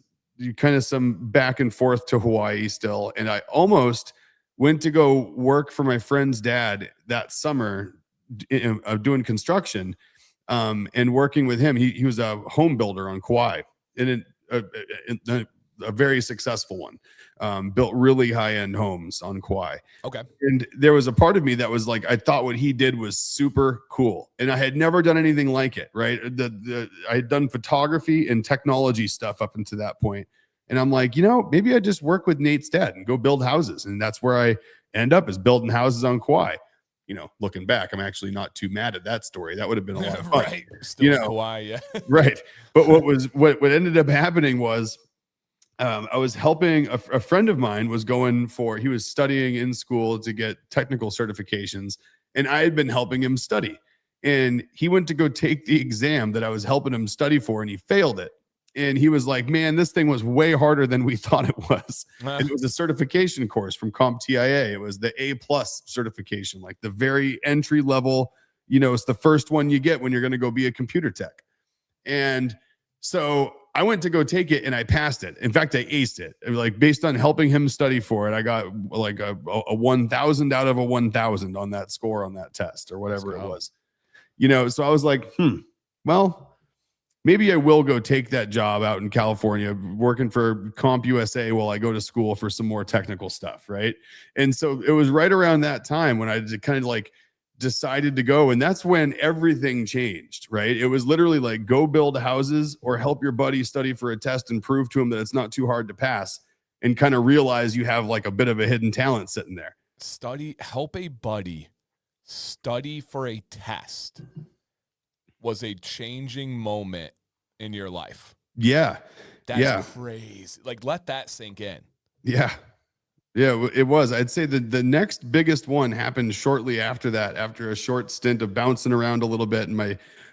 kind of some back and forth to Hawaii still. And I almost went to go work for my friend's dad that summer doing construction, and working with him. He was a home builder on Kauai, and a very successful one. Built really high-end homes on Kauai. Okay. And there was a part of me that was like, I thought what he did was super cool. And I had never done anything like it, right? I had done photography and technology stuff up until that point. And I'm like, maybe I just work with Nate's dad and go build houses. And that's where I end up, is building houses on Kauai. Looking back, I'm actually not too mad at that story. That would have been a lot of fun. Right. Still Kauai, yeah. Right. But what ended up happening was, I was helping a friend of mine he was studying in school to get technical certifications, and I had been helping him study. And he went to go take the exam that I was helping him study for, and he failed it. And he was like, man, this thing was way harder than we thought it was. And it was a certification course from CompTIA. It was the A+ certification, like the very entry level, it's the first one you get when you're going to go be a computer tech. And so I went to go take it and I passed it. In fact, I aced it. Like, based on helping him study for it, I got like a 1,000 out of a 1,000 on that score on that test, or whatever it was. So I was like, well, maybe I will go take that job out in California, working for CompUSA while I go to school for some more technical stuff, right? And so it was right around that time when I kind of like decided to go, and that's when everything changed, right? It was literally like, go build houses or help your buddy study for a test and prove to him that it's not too hard to pass, and kind of realize you have like a bit of a hidden talent sitting there. Help a buddy study for a test was a changing moment in your life. Yeah. That's crazy. Like, let that sink in. Yeah, it was. I'd say the next biggest one happened shortly after that, after a short stint of bouncing around a little bit, and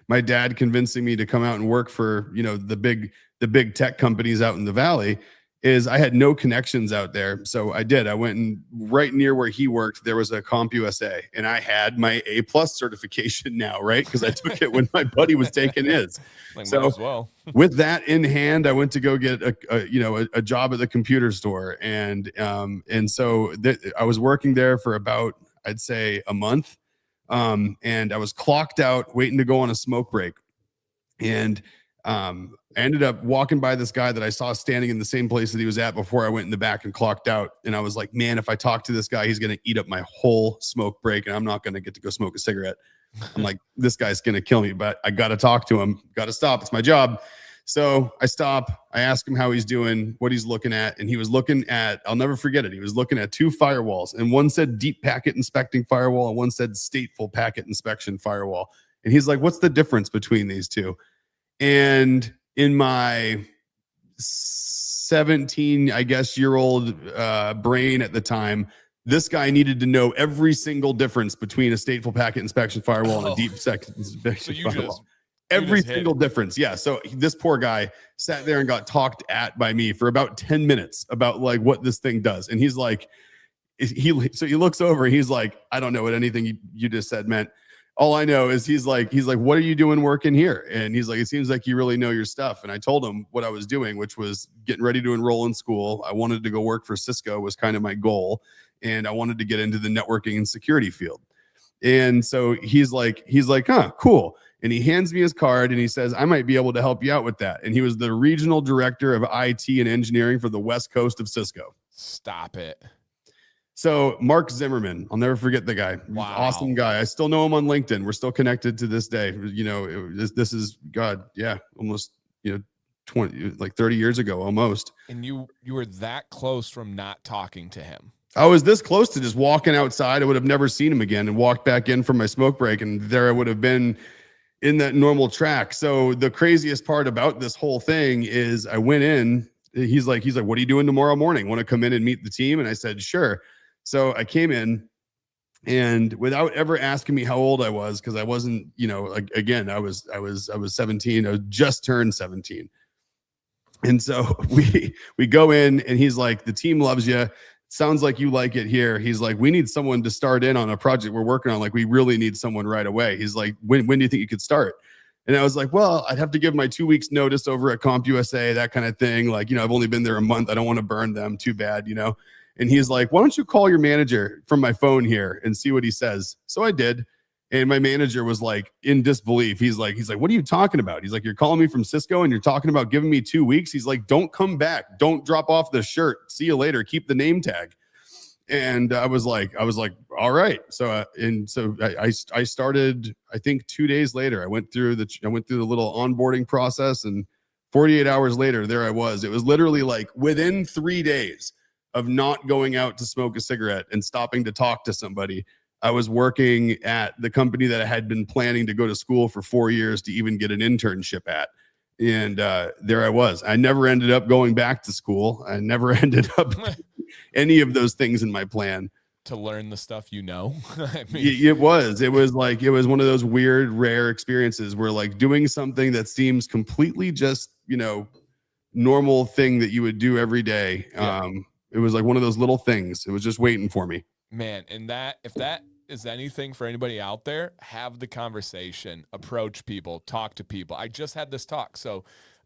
my dad convincing me to come out and work for, the big tech companies out in the Valley. Is I had no connections out there. So I did. I went, and right near where he worked, there was a CompUSA, and I had my A+ certification now, right? Because I took it when my buddy was taking his. Like, so might as well. With that in hand, I went to go get a job at the computer store. And so I was working there for about, I'd say, a month. And I was clocked out waiting to go on a smoke break. And I ended up walking by this guy that I saw standing in the same place that he was at before I went in the back and clocked out. And I was like, man, if I talk to this guy, he's going to eat up my whole smoke break, and I'm not going to get to go smoke a cigarette. I'm like, this guy's going to kill me, but I got to talk to him. Got to stop. It's my job. So I stop. I ask him how he's doing, what he's looking at. And he was looking at, I'll never forget it, he was looking at 2 firewalls. And one said deep packet inspecting firewall, and one said stateful packet inspection firewall. And he's like, what's the difference between these two? And in my 17, I guess, year old brain at the time, this guy needed to know every single difference between a stateful packet inspection firewall and a deep packet inspection firewall. Every single difference. Yeah. So this poor guy sat there and got talked at by me for about 10 minutes about like what this thing does. And he's like, so he looks over and he's like, I don't know what anything you just said meant. All I know is he's like, what are you doing working here? And he's like, it seems like you really know your stuff. And I told him what I was doing, which was getting ready to enroll in school. I wanted to go work for Cisco, was kind of my goal. And I wanted to get into the networking and security field. And so he's like, huh, cool. And he hands me his card and he says, I might be able to help you out with that. And he was the regional director of IT and engineering for the West Coast of Cisco. Stop it. So Mark Zimmerman, I'll never forget the guy. Wow. Awesome guy. I still know him on LinkedIn. We're still connected to this day. This is God. Yeah. Almost, 20, like 30 years ago, almost. And you were that close from not talking to him. I was this close to just walking outside. I would have never seen him again, and walked back in from my smoke break. And there I would have been in that normal track. So the craziest part about this whole thing is I went in, he's like, what are you doing tomorrow morning? Want to come in and meet the team? And I said, sure. So I came in, and without ever asking me how old I was, because I wasn't, again, I was 17. I just turned 17. And so we go in, and he's like, the team loves you. Sounds like you like it here. He's like, we need someone to start in on a project we're working on. Like, we really need someone right away. He's like, when do you think you could start? And I was like, well, I'd have to give my 2 weeks notice over at CompUSA, that kind of thing. Like, I've only been there a month. I don't want to burn them too bad, And he's like, why don't you call your manager from my phone here and see what he says? So I did. And my manager was like in disbelief. He's like, what are you talking about? He's like, you're calling me from Cisco and you're talking about giving me 2 weeks. He's like, don't come back. Don't drop off the shirt. See you later. Keep the name tag. And I was like, all right. So, I started, I think 2 days later, I went through the little onboarding process, and 48 hours later, there I was. It was literally like within 3 days of not going out to smoke a cigarette and stopping to talk to somebody, I was working at the company that I had been planning to go to school for 4 years to even get an internship at. And there I was. I never ended up going back to school. I never ended up any of those things in my plan. To learn the stuff I mean, it was one of those weird, rare experiences where, like, doing something that seems completely just, normal thing that you would do every day. Yeah. It was like one of those little things. It was just waiting for me. Man, and if that is anything for anybody out there, have the conversation, approach people, talk to people. I just had this talk. So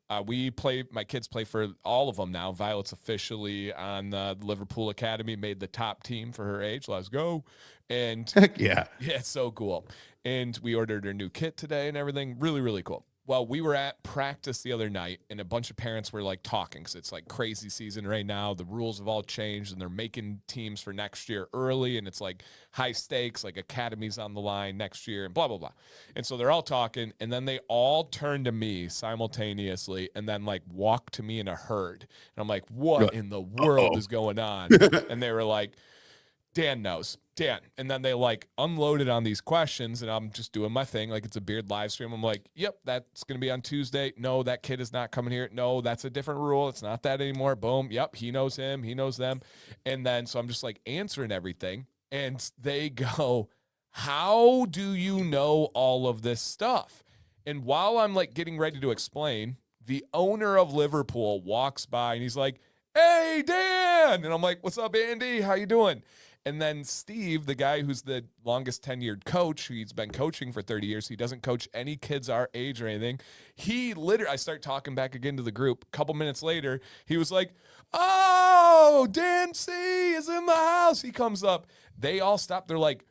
my kids play for all of them now. Violet's officially on the Liverpool Academy, made the top team for her age. Let's go. And heck yeah. Yeah, it's so cool. And we ordered her new kit today and everything. Really, really cool. Well, we were at practice the other night, and a bunch of parents were like talking, because it's like crazy season right now. The rules have all changed, and they're making teams for next year early, and it's like high stakes, like academies on the line next year, and blah, blah, blah. And so they're all talking, and then they all turn to me simultaneously and then like walk to me in a herd. And I'm like, what in the world is going on? And they were like, Dan knows. Dan. And then they like unloaded on these questions, and I'm just doing my thing. Like, it's a Beard live stream. I'm like, yep, that's going to be on Tuesday. No, that kid is not coming here. No, that's a different rule. It's not that anymore. Boom. Yep. He knows him. He knows them. And then, so I'm just like answering everything. And they go, how do you know all of this stuff? And while I'm like getting ready to explain, the owner of Liverpool walks by, and he's like, hey, Dan. And I'm like, what's up, Andy? How you doing? And then Steve, the guy who's the longest tenured coach, he's been coaching for 30 years. He doesn't coach any kids our age or anything. I start talking back again to the group. A couple minutes later, he was like, oh, Dan C is in the house. He comes up. They all stop. They're like,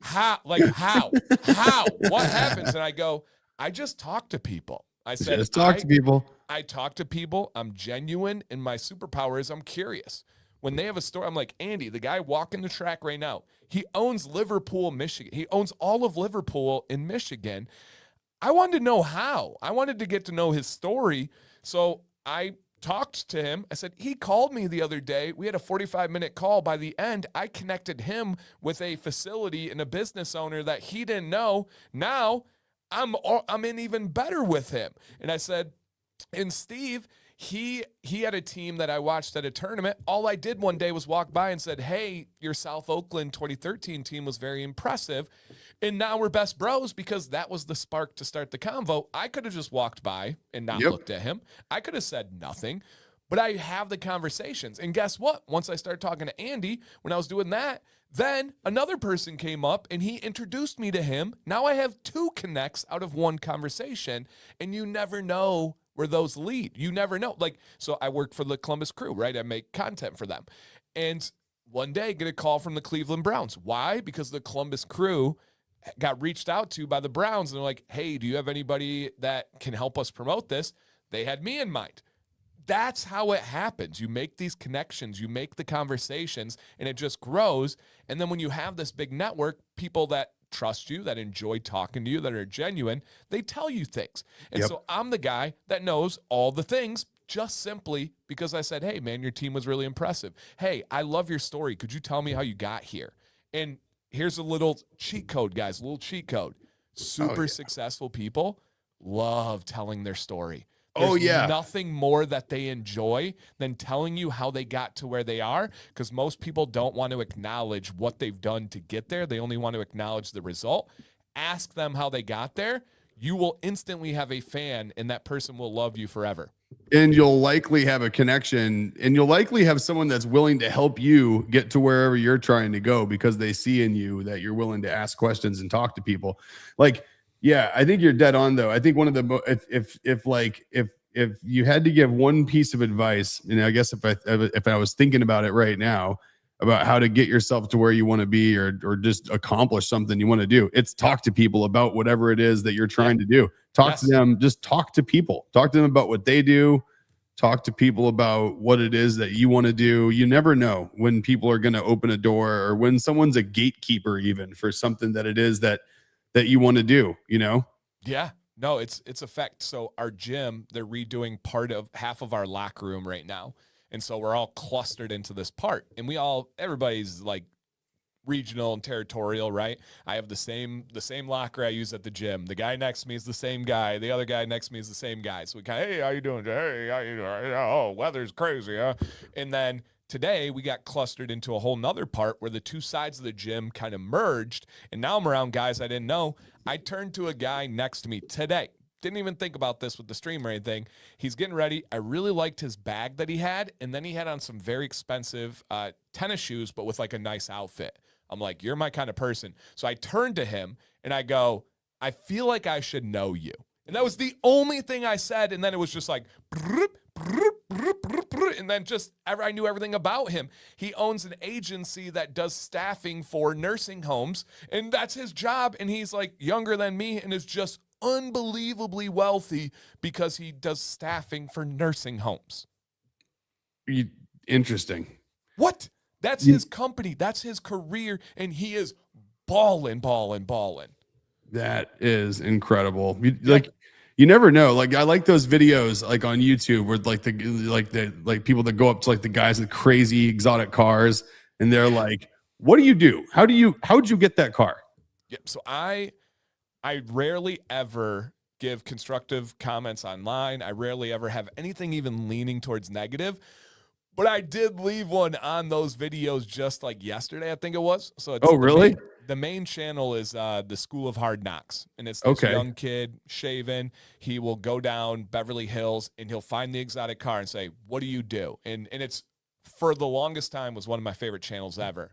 how? How? What happens? And I go, I just talk to people. I said, just talk to people. I talk to people. I'm genuine. And my superpower is I'm curious. When they have a story, I'm like, Andy, the guy walking the track right now, he owns Liverpool, Michigan. He owns all of Liverpool in Michigan. I wanted to know how. I wanted to get to know his story. So I talked to him. I said, he called me the other day. We had a 45-minute call. By the end, I connected him with a facility and a business owner that he didn't know. Now I'm in even better with him. And I said, and Steve, he had a team that I watched at a tournament. All I did one day was walk by and said, hey, your South Oakland 2013 team was very impressive. And now we're best bros, because that was the spark to start the convo. I could have just walked by and not looked at him. I could have said nothing, but I have the conversations. And guess what? Once I started talking to Andy, when I was doing that, then another person came up and he introduced me to him. Now I have 2 connects out of 1 conversation, and you never know where those lead. You never know. Like, so I work for the Columbus Crew, right? I make content for them. And one day get a call from the Cleveland Browns. Why? Because the Columbus Crew got reached out to by the Browns, and they're like, hey, do you have anybody that can help us promote this? They had me in mind. That's how it happens. You make these connections, you make the conversations, and it just grows. And then when you have this big network, people that trust you, that enjoy talking to you, that are genuine, they tell you things. And so I'm the guy that knows all the things, just simply because I said, hey, man, your team was really impressive. Hey, I love your story. Could you tell me how you got here? And here's a little cheat code, guys, a little cheat code. super successful people love telling their story. Oh, There's yeah. nothing more that they enjoy than telling you how they got to where they are, because most people don't want to acknowledge what they've done to get there. They only want to acknowledge the result. Ask them how they got there. You will instantly have a fan, and that person will love you forever. And you'll likely have a connection, and you'll likely have someone that's willing to help you get to wherever you're trying to go because they see in you that you're willing to ask questions and talk to people. Like, yeah, I think you're dead on though. I think one of the if you had to give one piece of advice, and I guess if I was thinking about it right now about how to get yourself to where you want to be or just accomplish something you want to do, it's talk to people about whatever it is that you're trying to do. Talk to them, just talk to people. Talk to them about what they do. Talk to people about what it is that you want to do. You never know when people are going to open a door or when someone's a gatekeeper even for something that it is that you want to do, you know? Yeah. No, it's a fact. So our gym, they're redoing half of our locker room right now. And so we're all clustered into this part, and everybody's like regional and territorial, right? I have the same locker I use at the gym. The guy next to me is the same guy. The other guy next to me is the same guy. So we kind of, hey, how you doing? Hey, how you doing? Oh, weather's crazy, huh? And then today we got clustered into a whole nother part where the two sides of the gym kind of merged. And now I'm around guys I didn't know. I turned to a guy next to me today. Didn't even think about this with the stream or anything. He's getting ready. I really liked his bag that he had. And then he had on some very expensive tennis shoes, but with like a nice outfit. I'm like, you're my kind of person. So I turned to him and I go, I feel like I should know you. And that was the only thing I said. And then it was just like, and then I knew everything about him. He owns an agency that does staffing for nursing homes, and that's his job. And he's like younger than me and is just unbelievably wealthy because he does staffing for nursing homes. Interesting. What? That's his company. That's his career. And he is balling. That is incredible. You never know. Like, I like those videos like on YouTube where like people that go up to like the guys with crazy exotic cars and they're like, what do you do? How'd you get that car? Yep. So I rarely ever give constructive comments online. I rarely ever have anything even leaning towards negative. But I did leave one on those videos just like yesterday, I think it was. So it's really? The main channel is the School of Hard Knocks. And it's this young kid, shaven. He will go down Beverly Hills and he'll find the exotic car and say, what do you do? And it's, for the longest time, was one of my favorite channels ever.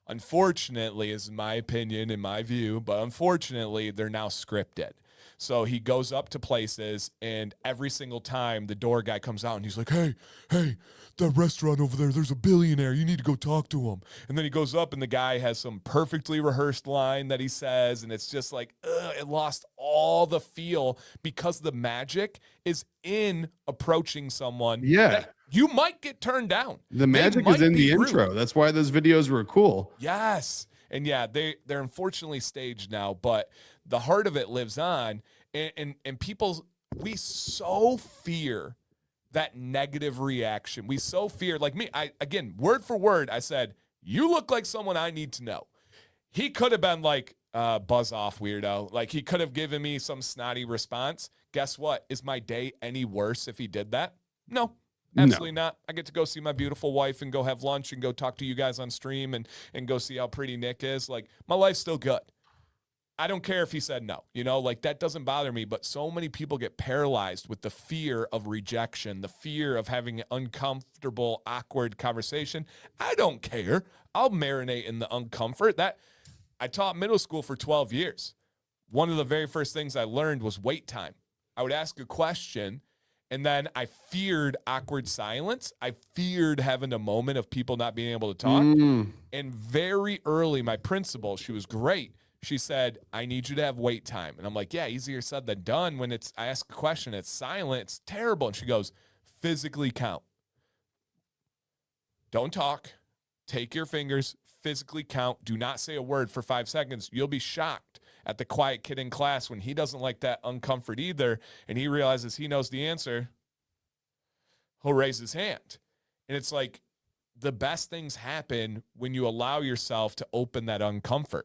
Unfortunately, is my opinion, in my view, but unfortunately, they're now scripted. So he goes up to places, and every single time the door guy comes out and he's like, hey, that restaurant over there, there's a billionaire. You need to go talk to him. And then he goes up and the guy has some perfectly rehearsed line that he says. And it's just like, it lost all the feel because the magic is in approaching someone. Yeah. You might get turned down. The magic is in the intro. That's why those videos were cool. Yes. And yeah, they're unfortunately staged now, but the heart of it lives on. And people, we so fear that negative reaction. We so fear, like me, again, word for word, I said, you look like someone I need to know. He could have been like, buzz off, weirdo. Like, he could have given me some snotty response. Guess what? Is my day any worse if he did that? No. Absolutely not. I get to go see my beautiful wife and go have lunch and go talk to you guys on stream and go see how pretty Nick is. Like, my life's still good. I don't care if he said no, like that doesn't bother me. But so many people get paralyzed with the fear of rejection, the fear of having an uncomfortable, awkward conversation. I don't care. I'll marinate in the uncomfort. That I taught middle school for 12 years. One of the very first things I learned was wait time. I would ask a question, and then I feared awkward silence. I feared having a moment of people not being able to talk. And very early, my principal, she was great. She said, I need you to have wait time. And I'm like, yeah, easier said than done. When I ask a question, it's silent, it's terrible. And she goes, physically count. Don't talk. Take your fingers, physically count. Do not say a word for 5 seconds. You'll be shocked at the quiet kid in class when he doesn't like that uncomfort either, and he realizes he knows the answer. He'll raise his hand. And it's like the best things happen when you allow yourself to open that uncomfort.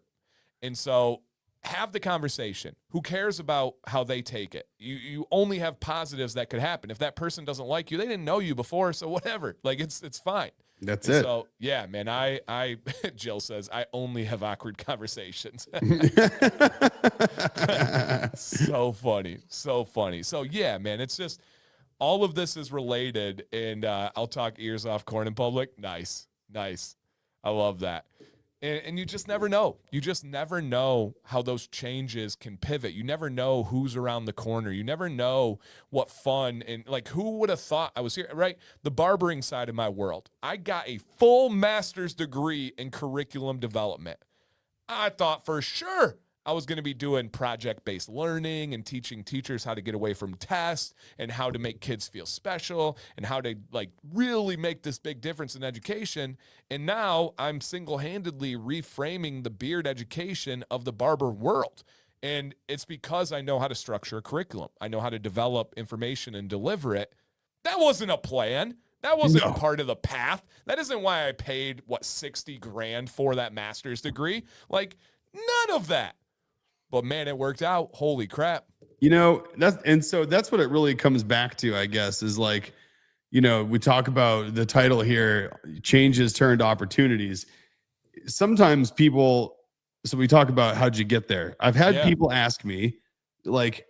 And so have the conversation. Who cares about how they take it? You only have positives that could happen. If that person doesn't like you, they didn't know you before, so whatever. Like it's fine. That's And it. so yeah, man, I Jill says I only have awkward conversations. So funny. So funny. So yeah, man, it's just all of this is related, and I'll talk ears off corn in public. Nice. Nice. I love that. And you just never know. You just never know how those changes can pivot. You never know who's around the corner. You never know what fun and like who would have thought I was here, right? The barbering side of my world. I got a full master's degree in curriculum development. I thought for sure I was going to be doing project-based learning and teaching teachers how to get away from tests and how to make kids feel special and how to like really make this big difference in education. And now I'm single-handedly reframing the beard education of the barber world. And it's because I know how to structure a curriculum. I know how to develop information and deliver it. That wasn't a plan. That wasn't part of the path. That isn't why I paid, what, 60 grand for that master's degree. Like, none of that. But man, it worked out. Holy crap. You know, so that's what it really comes back to, I guess, is like, you know, we talk about the title here, changes turned opportunities. Sometimes people, so we talk about how'd you get there? I've had people ask me, like,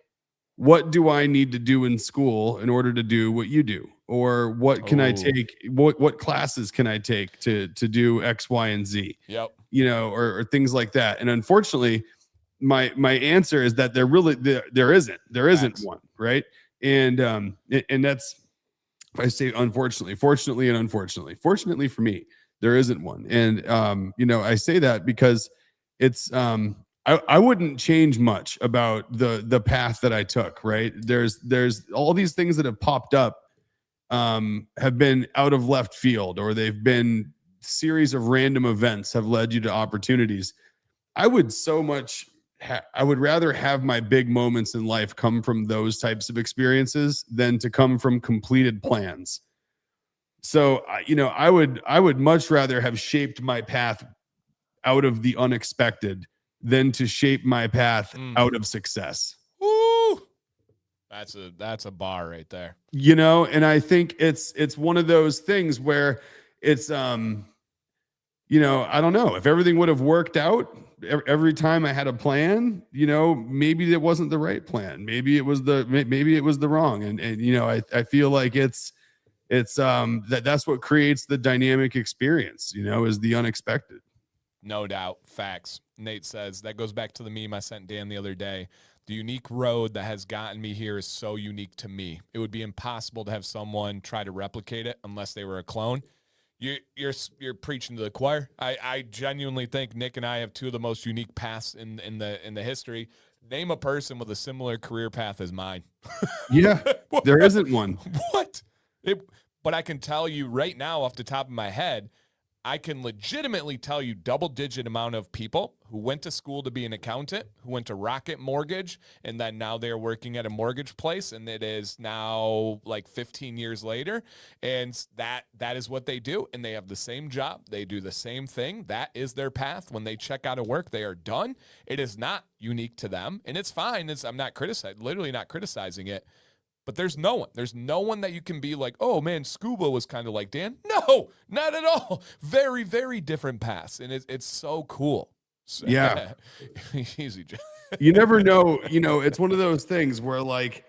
what do I need to do in school in order to do what you do? Or what can I take? What classes can I take to do X, Y, and Z? Yep. You know, or things like that. And unfortunately, my answer is that there isn't one, right? And that's, if I say unfortunately, fortunately, and unfortunately. Fortunately for me, there isn't one. And you know, I say that because it's I wouldn't change much about the path that I took, right? There's all these things that have popped up have been out of left field, or they've been series of random events have led you to opportunities. I would so much I would rather have my big moments in life come from those types of experiences than to come from completed plans. So, you know, I would much rather have shaped my path out of the unexpected than to shape my path out of success. Woo! That's a bar right there. You know, and I think it's one of those things where it's you know, I don't know, if everything would have worked out every time I had a plan, you know, maybe it wasn't the right plan. Maybe it was the wrong. And you know, I feel like it's that's what creates the dynamic experience, you know, is the unexpected. No doubt. Facts. Nate says that goes back to the meme I sent Dan the other day. The unique road that has gotten me here is so unique to me. It would be impossible to have someone try to replicate it unless they were a clone. You're preaching to the choir. I genuinely think Nick and I have two of the most unique paths in the history. Name a person with a similar career path as mine. Yeah, there isn't one. What? But I can tell you right now off the top of my head, I can legitimately tell you double-digit amount of people who went to school to be an accountant, who went to Rocket Mortgage, and then now they're working at a mortgage place, and it is now like 15 years later, and that is what they do, and they have the same job. They do the same thing. That is their path. When they check out of work, they are done. It is not unique to them, and it's fine. I'm not literally not criticizing it. But there's no one. There's no one that you can be like, oh, man, Scuba was kind of like Dan. No, not at all. Very, very different paths. And it's so cool. So, yeah. Easy. You never know. You know, it's one of those things where, like,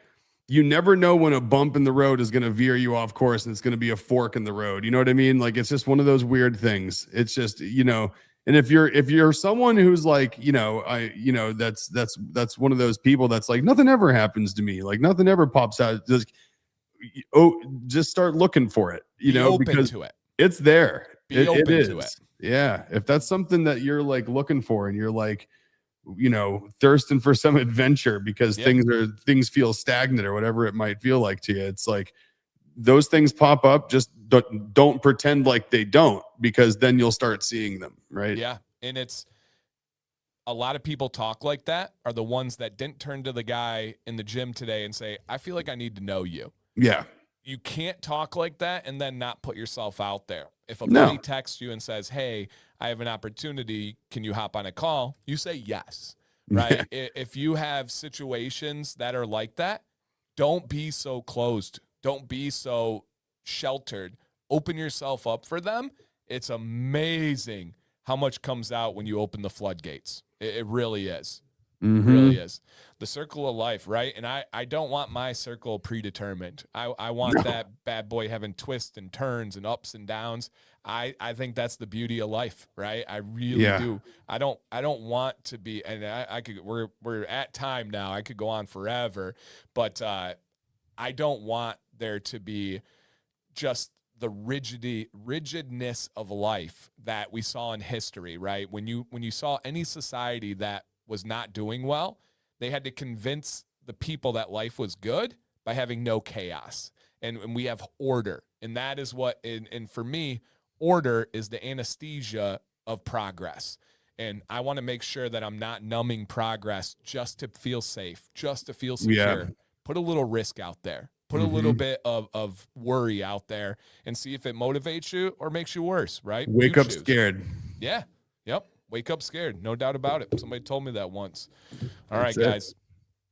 you never know when a bump in the road is going to veer you off course and it's going to be a fork in the road. You know what I mean? Like, it's just one of those weird things. It's just, you know, and if you're someone who's like, you know, that's one of those people that's like, nothing ever happens to me. Like, nothing ever pops out. Just start looking for it, you know, because to it. It's there. It is. To it. Yeah. If that's something that you're like looking for and you're like, you know, thirsting for some adventure because things feel stagnant or whatever it might feel like to you, it's like those things pop up. Just don't pretend like they don't, because then you'll start seeing them, right? Yeah. And it's a lot of people talk like that are the ones that didn't turn to the guy in the gym today and say, I feel like I need to know you. Yeah. You can't talk like that and then not put yourself out there. If a buddy texts you and says, hey, I have an opportunity, can you hop on a call? You say yes. right? If you have situations that are like that, don't be so closed. Don't be so sheltered. Open yourself up for them. It's amazing how much comes out when you open the floodgates. It really is. Mm-hmm. Really is. The circle of life, right? And I don't want my circle predetermined. I want that bad boy having twists and turns and ups and downs. I think that's the beauty of life, right? I really do. I don't want to be, and I could, we're at time now. I could go on forever, but I don't want there to be just the rigidness of life that we saw in history, right? When you saw any society that was not doing well, they had to convince the people that life was good by having no chaos. And we have order. And that is what, and for me, order is the anesthesia of progress. And I want to make sure that I'm not numbing progress just to feel safe, just to feel secure. Yeah. Put a little risk out there. Put a little bit of worry out there and see if it motivates you or makes you worse, right? Wake up scared. Yeah. Yep. Wake up scared. No doubt about it. Somebody told me that once. All right, That's it. guys.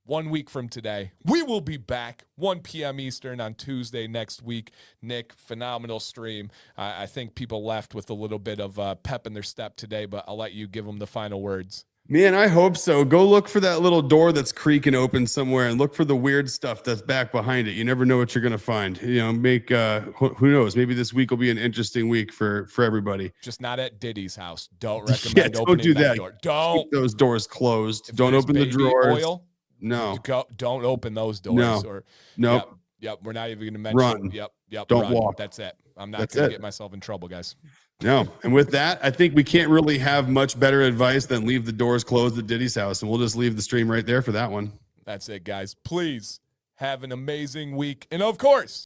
1 week from today, we will be back 1 p.m. Eastern on Tuesday next week. Nick, phenomenal stream. I think people left with a little bit of pep in their step today, but I'll let you give them the final words. Man, I hope so. Go look for that little door that's creaking open somewhere and look for the weird stuff that's back behind it. You never know what you're going to find. You know, who knows? Maybe this week will be an interesting week for everybody. Just not at Diddy's house. Don't recommend opening do that door. Don't. Keep those doors closed. Don't open the drawers. Oil, no. Don't open those doors. No. Nope. Yep. We're not even going to mention. Run. Yep. Don't run. walk. That's it. I'm not going to get myself in trouble, guys. No. And with that, I think we can't really have much better advice than leave the doors closed at Diddy's house. And we'll just leave the stream right there for that one. That's it, guys. Please have an amazing week. And of course,